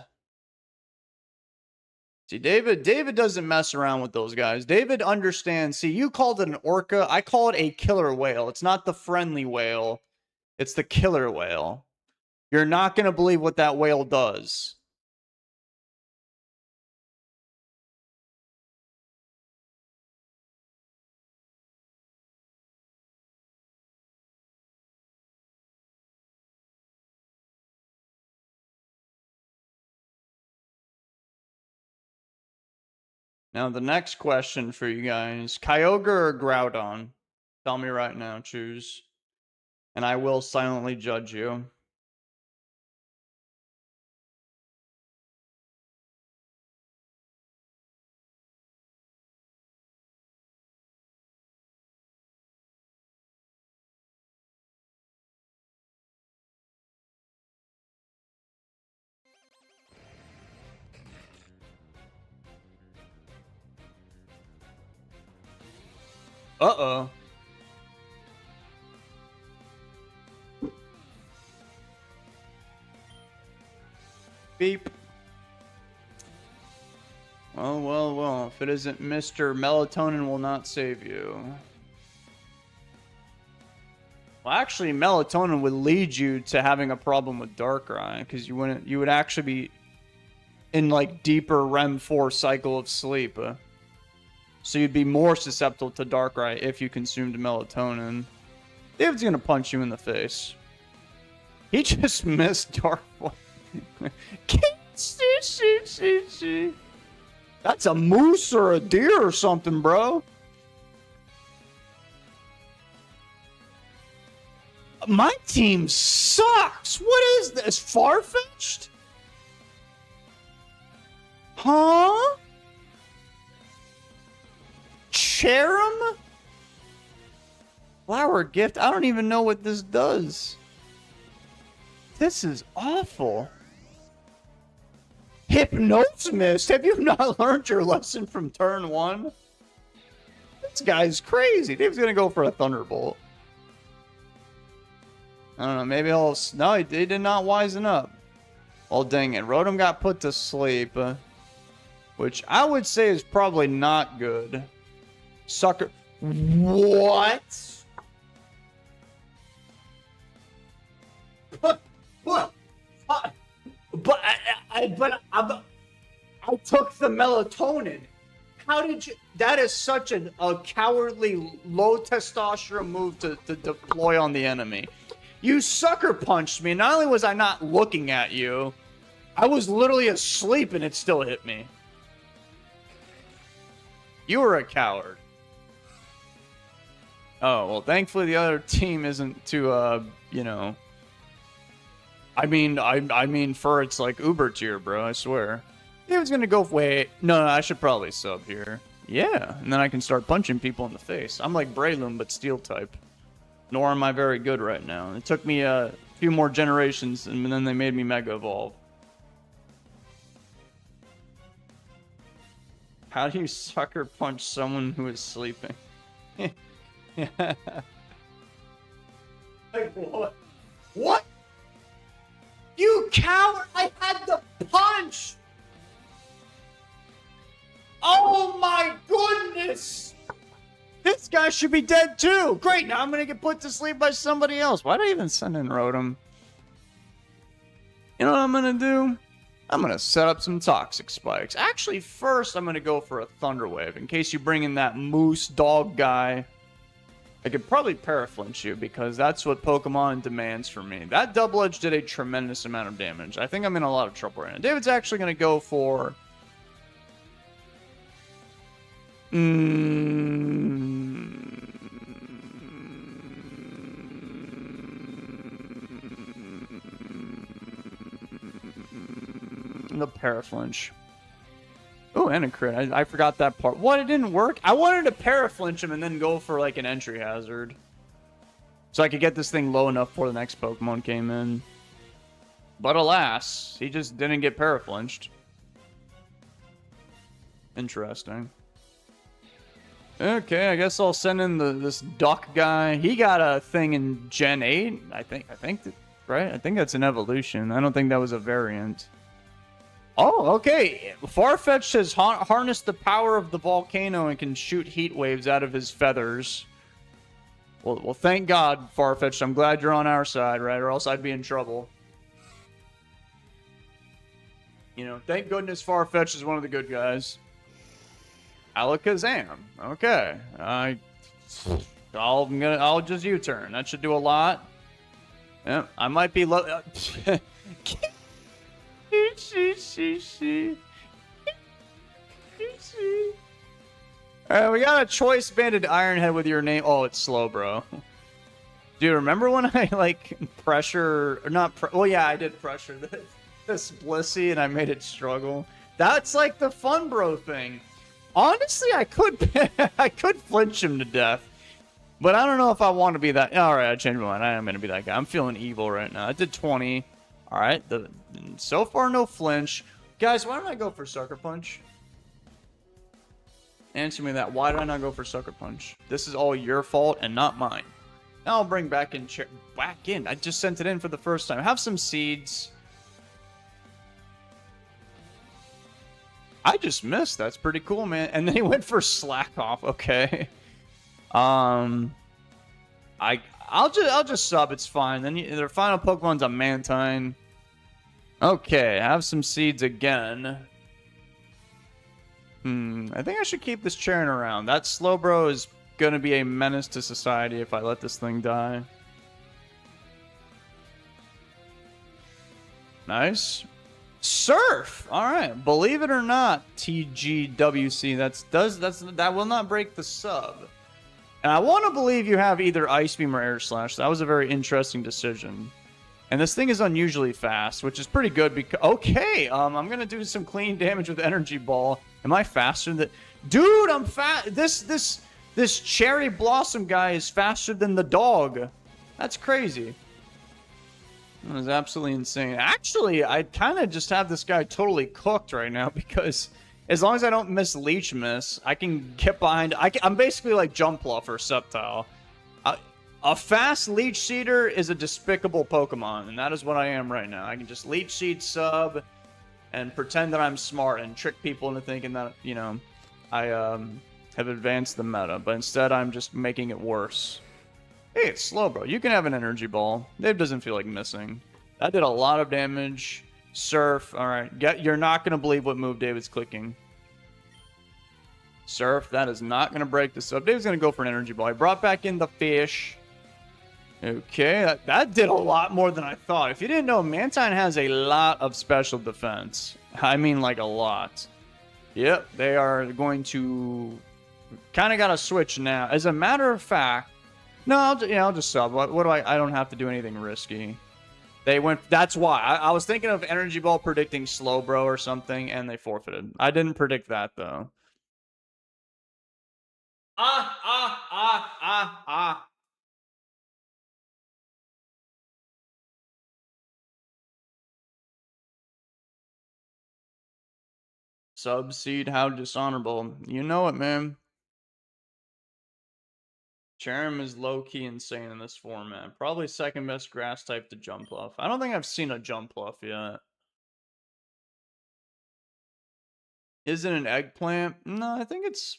See, David doesn't mess around with those guys. David understands. See, you called it an orca. I call it a killer whale. It's not the friendly whale. It's the killer whale. You're not going to believe what that whale does. Now, the next question for you guys. Kyogre or Groudon? Tell me right now. Choose. And I will silently judge you. Uh-oh. Beep. Well, well, well. If it isn't Mr. Melatonin will not save you. Well, actually, melatonin would lead you to having a problem with Darkrai because you would actually be in like deeper REM 4 cycle of sleep. So you'd be more susceptible to Darkrai if you consumed melatonin. David's gonna punch you in the face. He just missed Darkrai. That's a moose or a deer or something, bro. My team sucks. What is this? Farfetched? Huh? Cherim? Flower gift? I don't even know what this does. This is awful. Hypnosis? Have you not learned your lesson from turn 1? This guy's crazy. Dave's gonna go for a Thunderbolt. I don't know, maybe he'll... No, he did not wisen up. Oh, dang it. Rotom got put to sleep. Which I would say is probably not good. Sucker... What? But I took the melatonin. How did you... That is such a cowardly, low testosterone move to deploy on the enemy. You sucker punched me. Not only was I not looking at you, I was literally asleep and it still hit me. You were a coward. Oh, well, thankfully the other team isn't too, you know... I mean, for it's like Uber tier, bro, I swear. He was gonna go... Wait, no, I should probably sub here. Yeah, and then I can start punching people in the face. I'm like Breloom, but steel type. Nor am I very good right now. It took me a few more generations, and then they made me Mega Evolve. How do you sucker punch someone who is sleeping? Like, what? What? You coward! I had the punch! Oh my goodness! This guy should be dead too! Great, now I'm gonna get put to sleep by somebody else. Why'd I even send in Rotom? You know what I'm gonna do? I'm gonna set up some Toxic Spikes. Actually, first I'm gonna go for a Thunder Wave. In case you bring in that Moose Dog guy, I could probably Paraflinch you, because that's what Pokemon demands from me. That Double Edge did a tremendous amount of damage. I think I'm in a lot of trouble right now. David's actually gonna go for... the Paraflinch. Oh, and a crit. I forgot that part. What? It didn't work? I wanted to Paraflinch him and then go for like an entry hazard, so I could get this thing low enough before the next Pokemon came in. But alas, he just didn't get Paraflinched. Interesting. Okay, I guess I'll send in this duck guy. He got a thing in Gen 8, I think, right? I think that's an evolution. I don't think that was a variant. Oh, okay. Farfetch'd has harnessed the power of the volcano and can shoot heat waves out of his feathers. Well, thank God, Farfetch'd. I'm glad you're on our side, right? Or else I'd be in trouble. You know, thank goodness Farfetch'd is one of the good guys. Alakazam. Okay. I'll just U-turn. That should do a lot. Yeah, I might be low. Alright, we got a choice banded Ironhead with your name. Oh, it's slow, bro. Dude, remember when I, like, pressure... Or not... well, yeah, I did pressure this Blissey and I made it struggle. That's, like, the fun bro thing. Honestly, I could... I could flinch him to death. But I don't know if I want to be that... Alright, I changed my mind. I am going to be that guy. I'm feeling evil right now. I did 20. Alright, so far no flinch. Guys, why don't I go for Sucker Punch? Answer me that. Why did I not go for Sucker Punch? This is all your fault and not mine. Now I'll bring back in... I just sent it in for the first time. Have some seeds. I just missed. That's pretty cool, man. And then he went for Slack Off. Okay. I'll just sub. It's fine. Then their final Pokemon's a Mantine. Okay, have some seeds again. I think I should keep this Charian around. That Slowbro is gonna be a menace to society if I let this thing die. Nice. Surf. All right. Believe it or not, TGWC. That will not break the sub. And I want to believe you have either Ice Beam or Air Slash. That was a very interesting decision. And this thing is unusually fast, which is pretty good because... Okay, I'm going to do some clean damage with Energy Ball. Am I faster than... Dude, I'm fast. This Cherry Blossom guy is faster than the dog. That's crazy. That was absolutely insane. Actually, I kind of just have this guy totally cooked right now because... As long as I don't miss Leech Miss, I can get behind... I'm basically like Jumpluff or Sceptile. A fast Leech Seeder is a despicable Pokemon, and that is what I am right now. I can just Leech Seed sub and pretend that I'm smart and trick people into thinking that, you know, I have advanced the meta. But instead, I'm just making it worse. Hey, it's slow, bro. You can have an Energy Ball. Dave doesn't feel like missing. That did a lot of damage. Surf. All right. You're not going to believe what move David's clicking. Surf. That is not going to break this up. David's going to go for an Energy Ball. I brought back in the fish. Okay. That did a lot more than I thought. If you didn't know, Mantine has a lot of special defense. I mean, like a lot. Yep. They are going to... Kind of got to switch now. As a matter of fact... No, I'll just sub. What do I don't have to do anything risky. They went... That's why. I was thinking of Energy Ball predicting Slowbro or something, and they forfeited. I didn't predict that, though. Subseed, how dishonorable. You know it, man. Cherim is low-key insane in this format. Probably second best grass type to Jumpluff. I don't think I've seen a Jumpluff yet. Is it an eggplant? No, I think it's...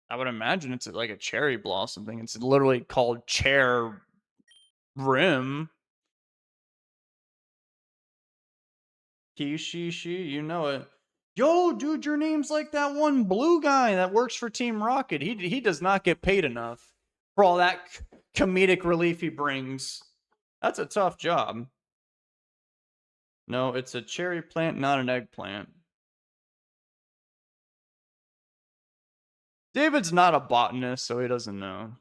I would imagine it's like a cherry blossom thing. It's literally called Chair Rim. Kishishi, you know it. Yo, dude, your name's like that one blue guy that works for Team Rocket. He does not get paid enough for all that comedic relief he brings. That's a tough job. No, it's a cherry plant, not an eggplant. David's not a botanist, so he doesn't know.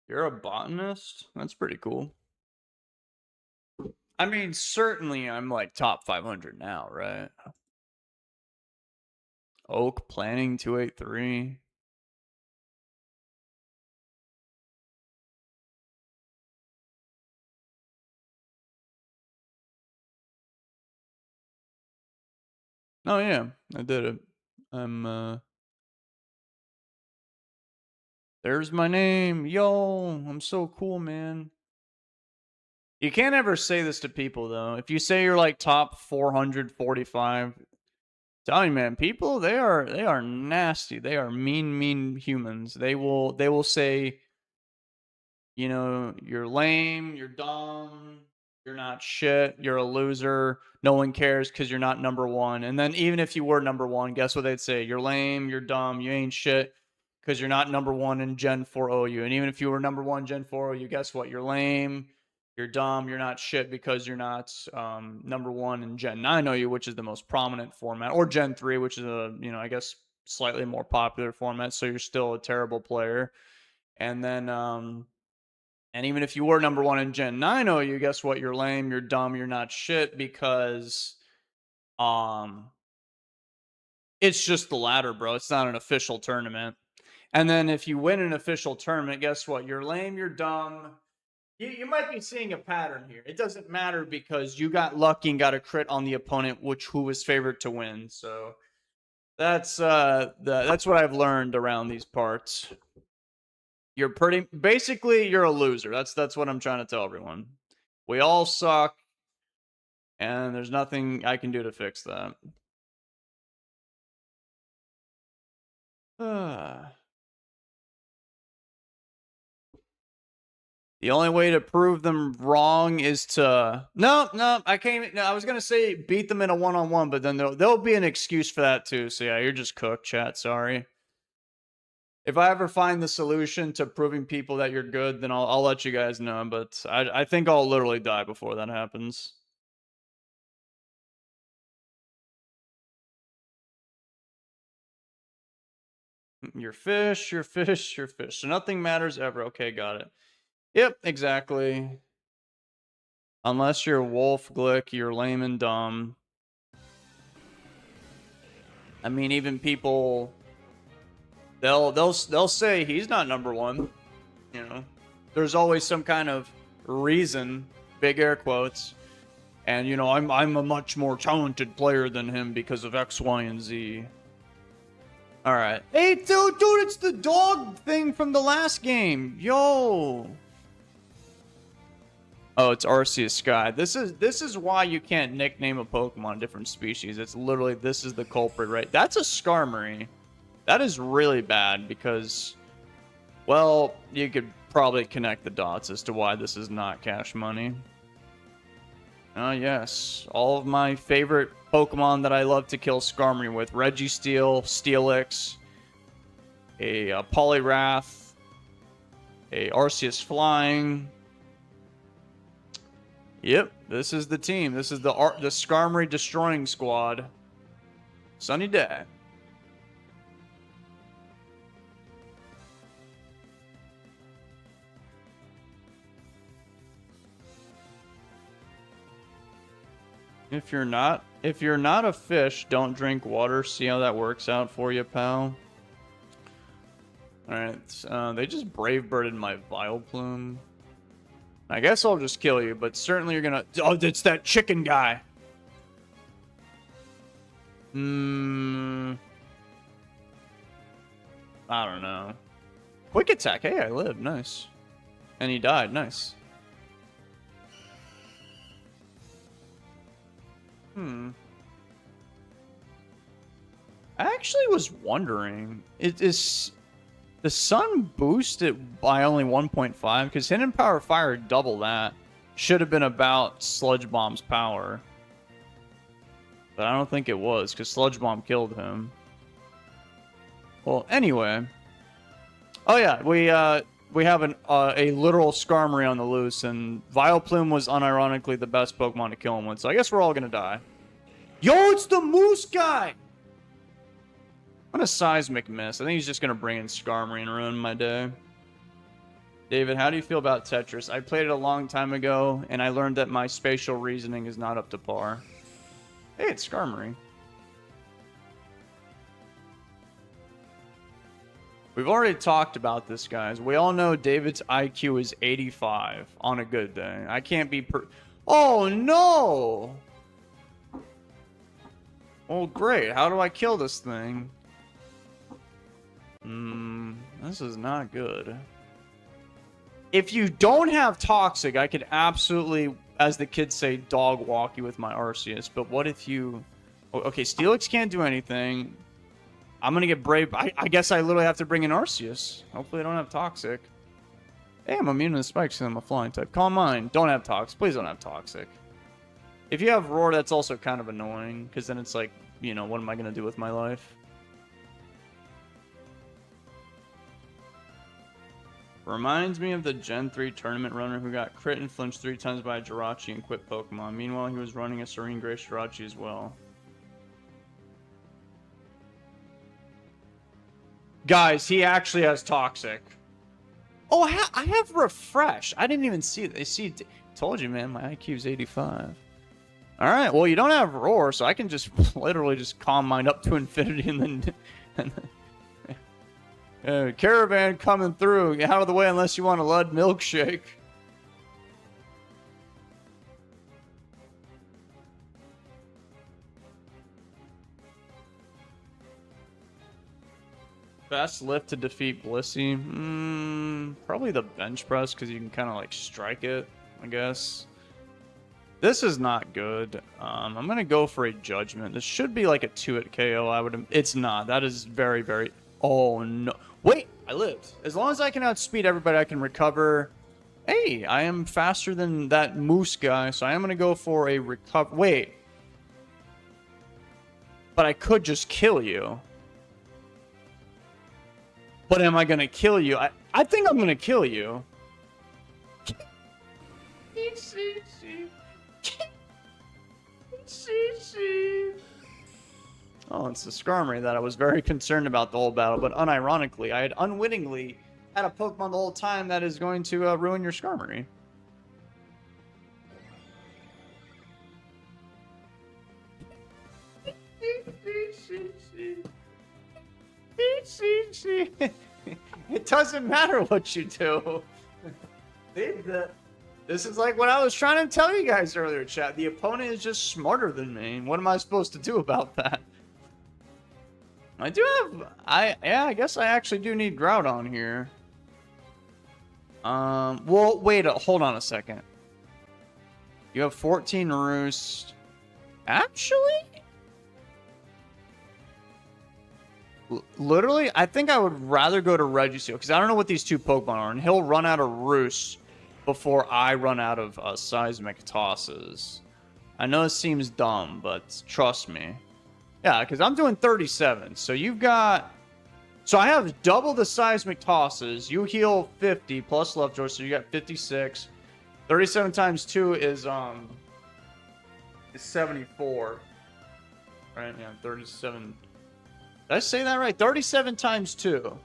You're a botanist? That's pretty cool. I mean, certainly I'm like top 500 now, right? Oak Planning 283. Oh yeah, I did it. There's my name. Yo, I'm so cool, man. You can't ever say this to people though. If you say you're like top 445, tell you, man, people they are nasty. They are mean humans. They will say, you know, you're lame, you're dumb, you're not shit, you're a loser. No one cares because you're not number one. And then even if you were number one, guess what they'd say? You're lame, you're dumb, you ain't shit because you're not number one in Gen 4 OU. And even if you were number one Gen 4 OU, guess what? You're lame, you're dumb, you're not shit because you're not number one in Gen 9 OU, which is the most prominent format, or Gen 3, which is a, you know, I guess slightly more popular format. So you're still a terrible player. And then, and even if you were number one in Gen 9 OU, guess what? You're lame, you're dumb, you're not shit because it's just the ladder, bro. It's not an official tournament. And then if you win an official tournament, guess what? You're lame, you're dumb. You might be seeing a pattern here. It doesn't matter because you got lucky and got a crit on the opponent, who was favored to win. So that's what I've learned around these parts. You're basically you're a loser. That's what I'm trying to tell everyone. We all suck, and there's nothing I can do to fix that. The only way to prove them wrong is to no, I can't. No, I was gonna say beat them in a one-on-one, but then there'll be an excuse for that too. So yeah, you're just cooked, chat. Sorry. If I ever find the solution to proving people that you're good, then I'll let you guys know. But I think I'll literally die before that happens. Your fish, your fish, your fish. So nothing matters ever. Okay, got it. Yep, exactly. Unless you're Wolf Glick, you're lame and dumb. I mean, even people, they'll say he's not number one. You know, there's always some kind of reason, big air quotes, and you know, I'm a much more talented player than him because of X, Y, and Z. All right, hey, dude, it's the dog thing from the last game, yo. Oh, it's Arceus Sky. This is why you can't nickname a Pokemon different species. It's literally, this is the culprit, right? That's a Skarmory. That is really bad because, well, you could probably connect the dots as to why this is not cash money. Oh, yes. All of my favorite Pokemon that I love to kill Skarmory with. Registeel, Steelix, a Poliwrath, a Arceus Flying. Yep, this is the team. This is the Skarmory destroying squad. Sunny day. If you're not a fish, don't drink water. See how that works out for you, pal. All right, they just brave birded my Vileplume. I guess I'll just kill you, but certainly you're gonna. Oh, it's that chicken guy. I don't know. Quick attack. Hey, I lived. Nice. And he died. Nice. I actually was wondering, is the sun boosted by only 1.5? Because Hidden Power Fire double that. Should have been about Sludge Bomb's power. But I don't think it was, because Sludge Bomb killed him. Well, anyway. Oh yeah, we have a literal Skarmory on the loose, and Vileplume was unironically the best Pokemon to kill him with, so I guess we're all gonna die. Yo, it's the moose guy! What a seismic miss. I think he's just gonna bring in Skarmory and ruin my day. David, how do you feel about Tetris? I played it a long time ago, and I learned that my spatial reasoning is not up to par. Hey, it's Skarmory. We've already talked about this, guys. We all know David's IQ is 85 on a good day. I can't be Oh, no! Oh, great. How do I kill this thing? This is not good. If you don't have Toxic, I could absolutely, as the kids say, dog walk you with my Arceus. But what if you... Okay, Steelix can't do anything. I'm going to get Brave. I guess I literally have to bring in Arceus. Hopefully I don't have Toxic. Hey, I'm immune to the spikes because I'm a flying type. Calm mind. Don't have Toxic. Please don't have Toxic. If you have Roar, that's also kind of annoying. Because then it's like, you know, what am I going to do with my life? Reminds me of the Gen 3 tournament runner who got crit and flinched 3 times by a Jirachi and quit Pokemon. Meanwhile, he was running a Serene Grace Jirachi as well. Guys, he actually has Toxic. Oh, I have Refresh. I didn't even see it. Told you, man, my IQ is 85. All right, well, you don't have Roar, so I can just literally just Calm Mind up to infinity and then... Caravan coming through. Get out of the way unless you want a Lud milkshake. Best lift to defeat Blissey? Probably the bench press because you can kind of like strike it, I guess. This is not good. I'm going to go for a Judgment. This should be like a 2-hit KO. It's not. That is very, very... Oh, no. Wait, I lived. As long as I can outspeed everybody, I can recover. Hey, I am faster than that moose guy, so I am going to go for a recover. Wait. But I could just kill you. But am I going to kill you? I think I'm going to kill you. Oh, it's the Skarmory that I was very concerned about the whole battle, but unironically, I had unwittingly had a Pokemon the whole time that is going to ruin your Skarmory. It doesn't matter what you do. This is like what I was trying to tell you guys earlier, chat. The opponent is just smarter than me. What am I supposed to do about that? I do have... I guess I actually do need Groudon here. Well, wait, hold on a second. You have 14 Roost. Actually? Literally, I think I would rather go to Registeel, because I don't know what these two Pokemon are, and he'll run out of Roost before I run out of Seismic Tosses. I know it seems dumb, but trust me. Yeah, because I'm doing 37. So you've got... So I have double the Seismic Tosses. You heal 50 plus Lovejoy, so you got 56. 37 times 2 is 74. Right? Yeah, 37. Did I say that right? 37 times 2.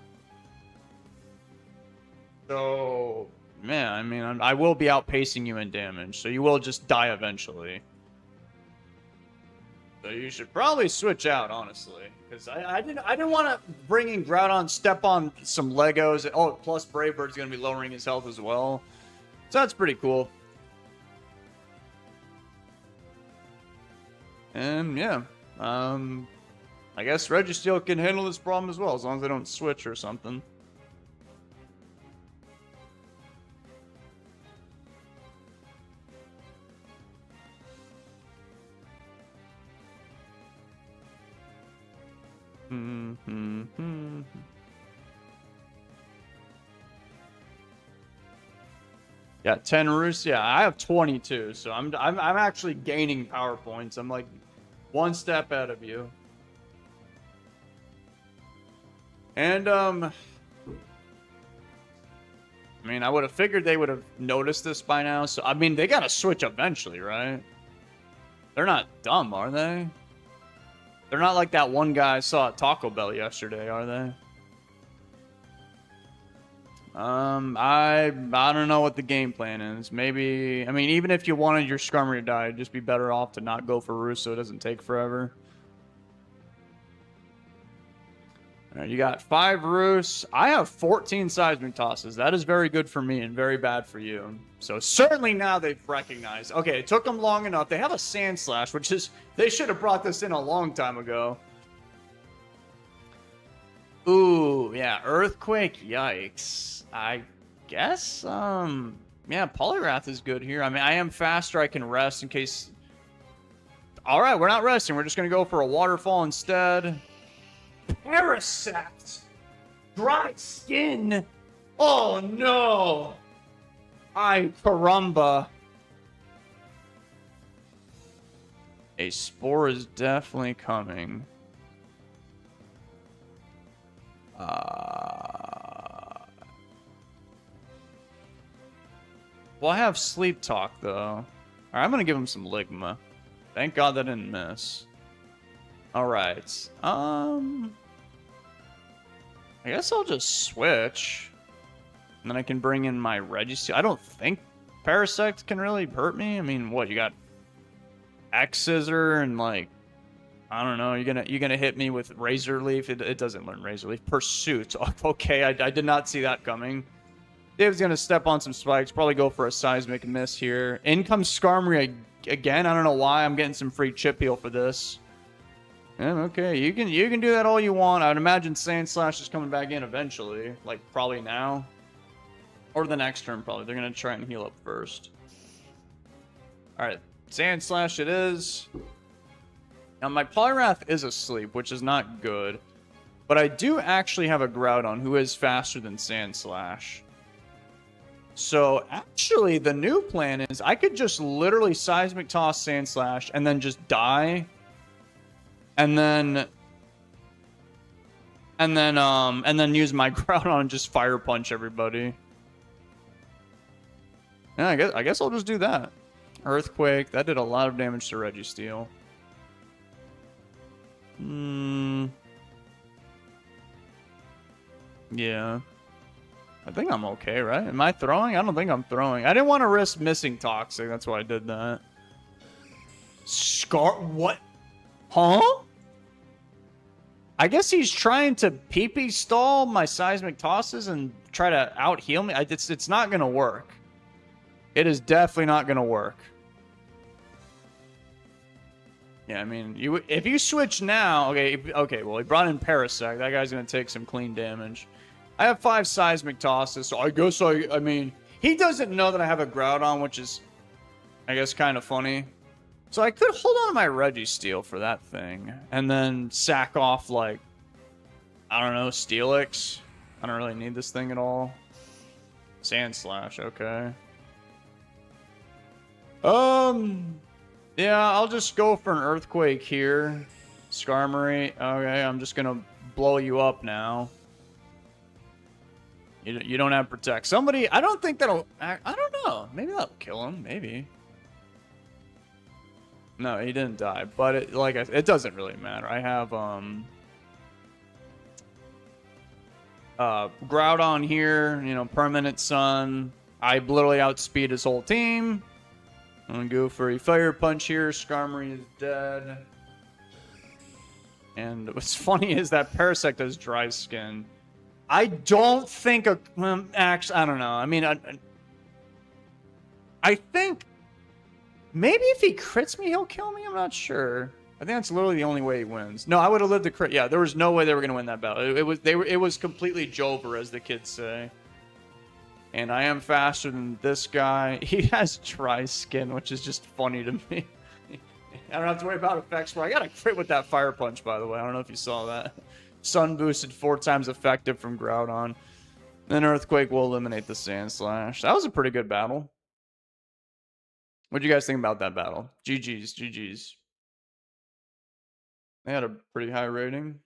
So, man, I mean, I will be outpacing you in damage, so you will just die eventually. So you should probably switch out, honestly, because I didn't want to bring in Groudon, step on some Legos. Oh, plus Brave Bird's gonna be lowering his health as well, so that's pretty cool. And yeah, I guess Registeel can handle this problem as well, as long as they don't switch or something. Yeah, 10 Roos. Yeah, I have 22, so I'm actually gaining power points. I'm like one step ahead of you. And I mean, I would have figured they would have noticed this by now. So I mean, they gotta switch eventually, right? They're not dumb, are they? They're not like that one guy I saw at Taco Bell yesterday, are they? I don't know what the game plan is. Maybe, I mean, even if you wanted your Skarmory to die, it'd just be better off to not go for Roos so it doesn't take forever. All right, you got 5 Roos. I have 14 Seismic Tosses. That is very good for me and very bad for you. So certainly now they've recognized. Okay, it took them long enough. They have a Sand Slash, which is, they should have brought this in a long time ago. Ooh, yeah, Earthquake, yikes. I guess, yeah, Poliwrath is good here. I mean, I am faster, I can rest in case... Alright, we're not resting, we're just gonna go for a Waterfall instead. Parasect! Dry Skin! Oh no! Ay, caramba. A Spore is definitely coming. Well, I have Sleep Talk, though. Alright, I'm gonna give him some Ligma. Thank God that didn't miss. Alright. I guess I'll just switch. And then I can bring in my Registeel. I don't think Parasect can really hurt me. I mean, what, you got X-Scissor and, like, I don't know, you're gonna hit me with Razor Leaf. It doesn't learn Razor Leaf. Pursuit. Okay, I did not see that coming. Dave's gonna step on some spikes, probably go for a Seismic Miss here. In comes Skarmory again. I don't know why. I'm getting some free chip heal for this. Yeah, okay, you can do that all you want. I would imagine Sand Slash is coming back in eventually, like probably now. Or the next turn, probably. They're gonna try and heal up first. Alright, Sand Slash it is. Now, my Poliwrath is asleep, which is not good. But I do actually have a Groudon who is faster than Sand Slash. So, actually, the new plan is I could just literally Seismic Toss Sand Slash and then just die. And then use my Groudon and just Fire Punch everybody. Yeah, I guess I'll just do that. Earthquake, that did a lot of damage to Registeel. Yeah. I think I'm okay, right? Am I throwing? I don't think I'm throwing. I didn't want to risk missing Toxic. That's why I did that. What? Huh? I guess he's trying to pee-pee stall my Seismic Tosses and try to out-heal me. It's not going to work. It is definitely not going to work. Yeah, I mean, if you switch now... Okay, well, he brought in Parasect. That guy's going to take some clean damage. I have 5 Seismic Tosses, so I guess I mean... He doesn't know that I have a Groudon, which is, I guess, kind of funny. So I could hold on to my Registeel for that thing. And then sack off, like... I don't know, Steelix. I don't really need this thing at all. Sand Slash, okay. Yeah, I'll just go for an Earthquake here. Skarmory. Okay, I'm just gonna blow you up now. You don't have protect. Somebody, I don't think that'll. I don't know. Maybe that'll kill him. Maybe. No, he didn't die. But it doesn't really matter. I have Groudon here. You know, permanent sun. I literally outspeed his whole team. I'm gonna go for a fire punch here. Skarmory is dead. And what's funny is that Parasect has dry skin. I don't think actually, I don't know. I mean, I think maybe if he crits me, he'll kill me. I'm not sure. I think that's literally the only way he wins. No, I would have lived the crit. Yeah, there was no way they were gonna win that battle. It was completely Jover, as the kids say. And I am faster than this guy. He has dry skin, which is just funny to me. I don't have to worry about effects. I got a crit with that fire punch, by the way. I don't know if you saw that. Sun boosted 4 times effective from Groudon. Then Earthquake will eliminate the Sand Slash. That was a pretty good battle. What do you guys think about that battle? GG's, GG's. They had a pretty high rating.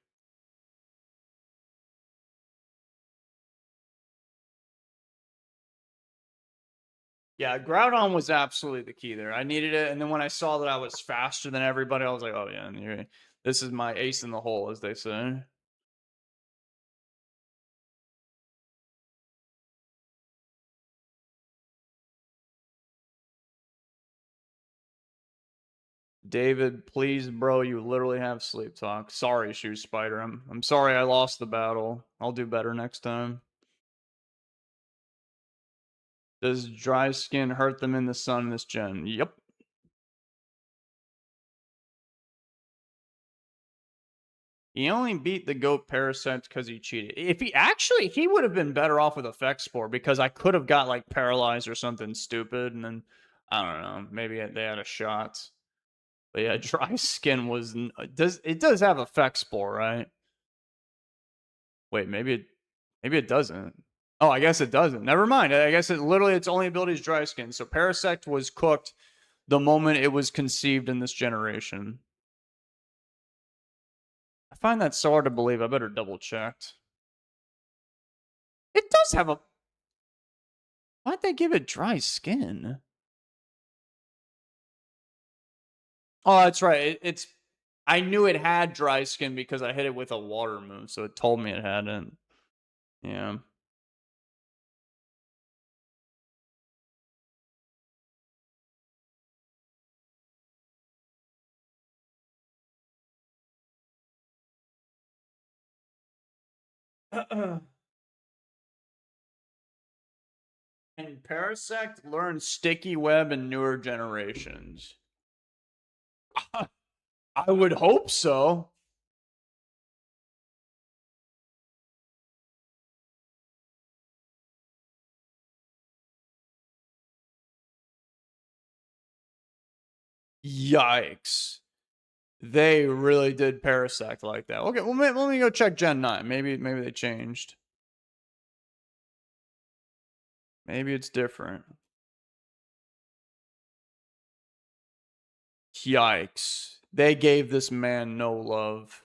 Yeah, Groudon was absolutely the key there. I needed it, and then when I saw that I was faster than everybody, I was like, oh yeah, this is my ace in the hole, as they say. David, please, bro, you literally have sleep talk. Sorry, Shoe Spider. I'm sorry I lost the battle. I'll do better next time. Does dry skin hurt them in the sun this gen? Yep. He only beat the goat Parasect because he cheated. If he would have been better off with Effect Spore because I could have got like paralyzed or something stupid, and then I don't know, maybe they had a shot. But yeah, dry skin was it does have Effect Spore, right? Wait, maybe it doesn't. Oh, I guess it doesn't. Never mind. I guess its only ability is dry skin. So Parasect was cooked the moment it was conceived in this generation. I find that so hard to believe. I better double check. It does have a. Why'd they give it dry skin? Oh, that's right. It's. I knew it had dry skin because I hit it with a water move, so it told me it hadn't. Yeah. And Parasect learns Sticky Web in newer generations. I would hope so. Yikes. They really did Parasect like that. Okay, well, let me go check Gen 9. Maybe they changed. Maybe it's different. Yikes. They gave this man no love.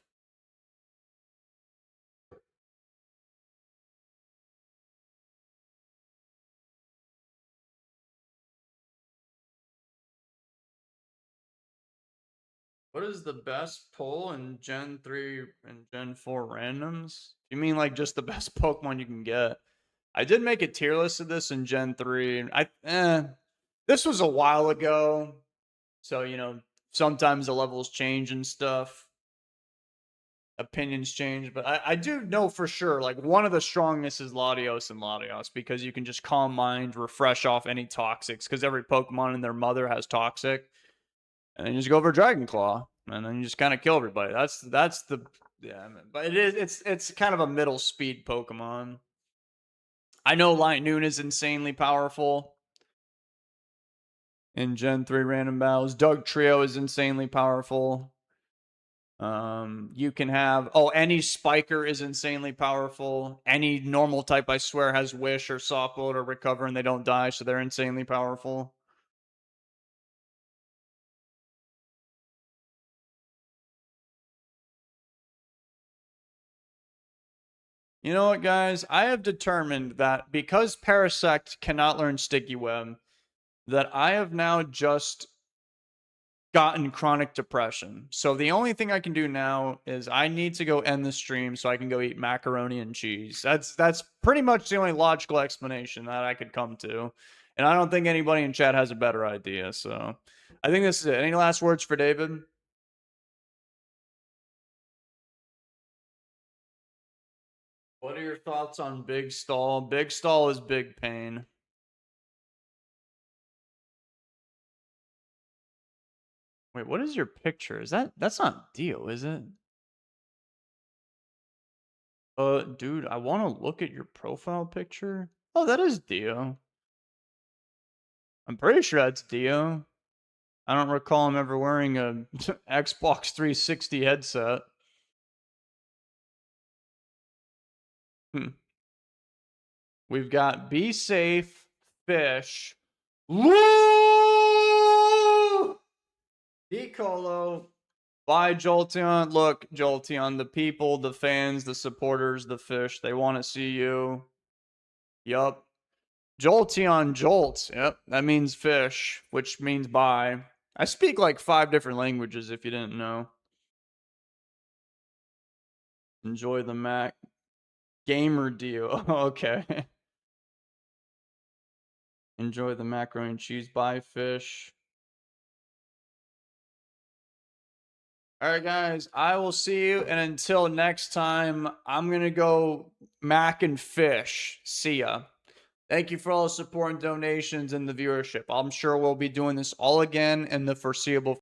What is the best pull in Gen 3 and Gen 4 randoms? You mean like just the best Pokemon you can get? I did make a tier list of this in Gen 3. This was a while ago. So, sometimes the levels change and stuff. Opinions change, but I do know for sure, like, one of the strongest is Latios and Latios because you can just calm mind, refresh off any toxics because every Pokemon and their mother has toxic. And then you just go for Dragon Claw, and then you just kind of kill everybody. That's the but it's kind of a middle speed Pokemon. I know Light Noon is insanely powerful in Gen 3 random battles. Doug Trio is insanely powerful. You can have any Spiker is insanely powerful. Any normal type, I swear, has Wish or Soft Load or Recover, and they don't die, so they're insanely powerful. You know what, guys? I have determined that because Parasect cannot learn Sticky Web, that I have now just gotten chronic depression. So the only thing I can do now is I need to go end the stream so I can go eat macaroni and cheese. That's pretty much the only logical explanation that I could come to. And I don't think anybody in chat has a better idea. So I think this is it. Any last words for David? What are your thoughts on Big Stall? Big Stall is big pain. Wait, what is your picture? Is that's not Dio, is it? Dude, I want to look at your profile picture. Oh, that is Dio. I'm pretty sure that's Dio. I don't recall him ever wearing a Xbox 360 headset. Hmm. We've got Be Safe, Fish, Lou, Decolo. Bye, Jolteon. Look, Jolteon, the people, the fans, the supporters, the fish, they want to see you. Yup. Jolteon Jolt. Yep, that means fish, which means bye. I speak like 5 different languages if you didn't know. Enjoy the Mac. Gamer deal. Okay. Enjoy the macaroni and cheese. Bye, fish. All right, guys. I will see you. And until next time, I'm going to go mac and fish. See ya. Thank you for all the support and donations and the viewership. I'm sure we'll be doing this all again in the foreseeable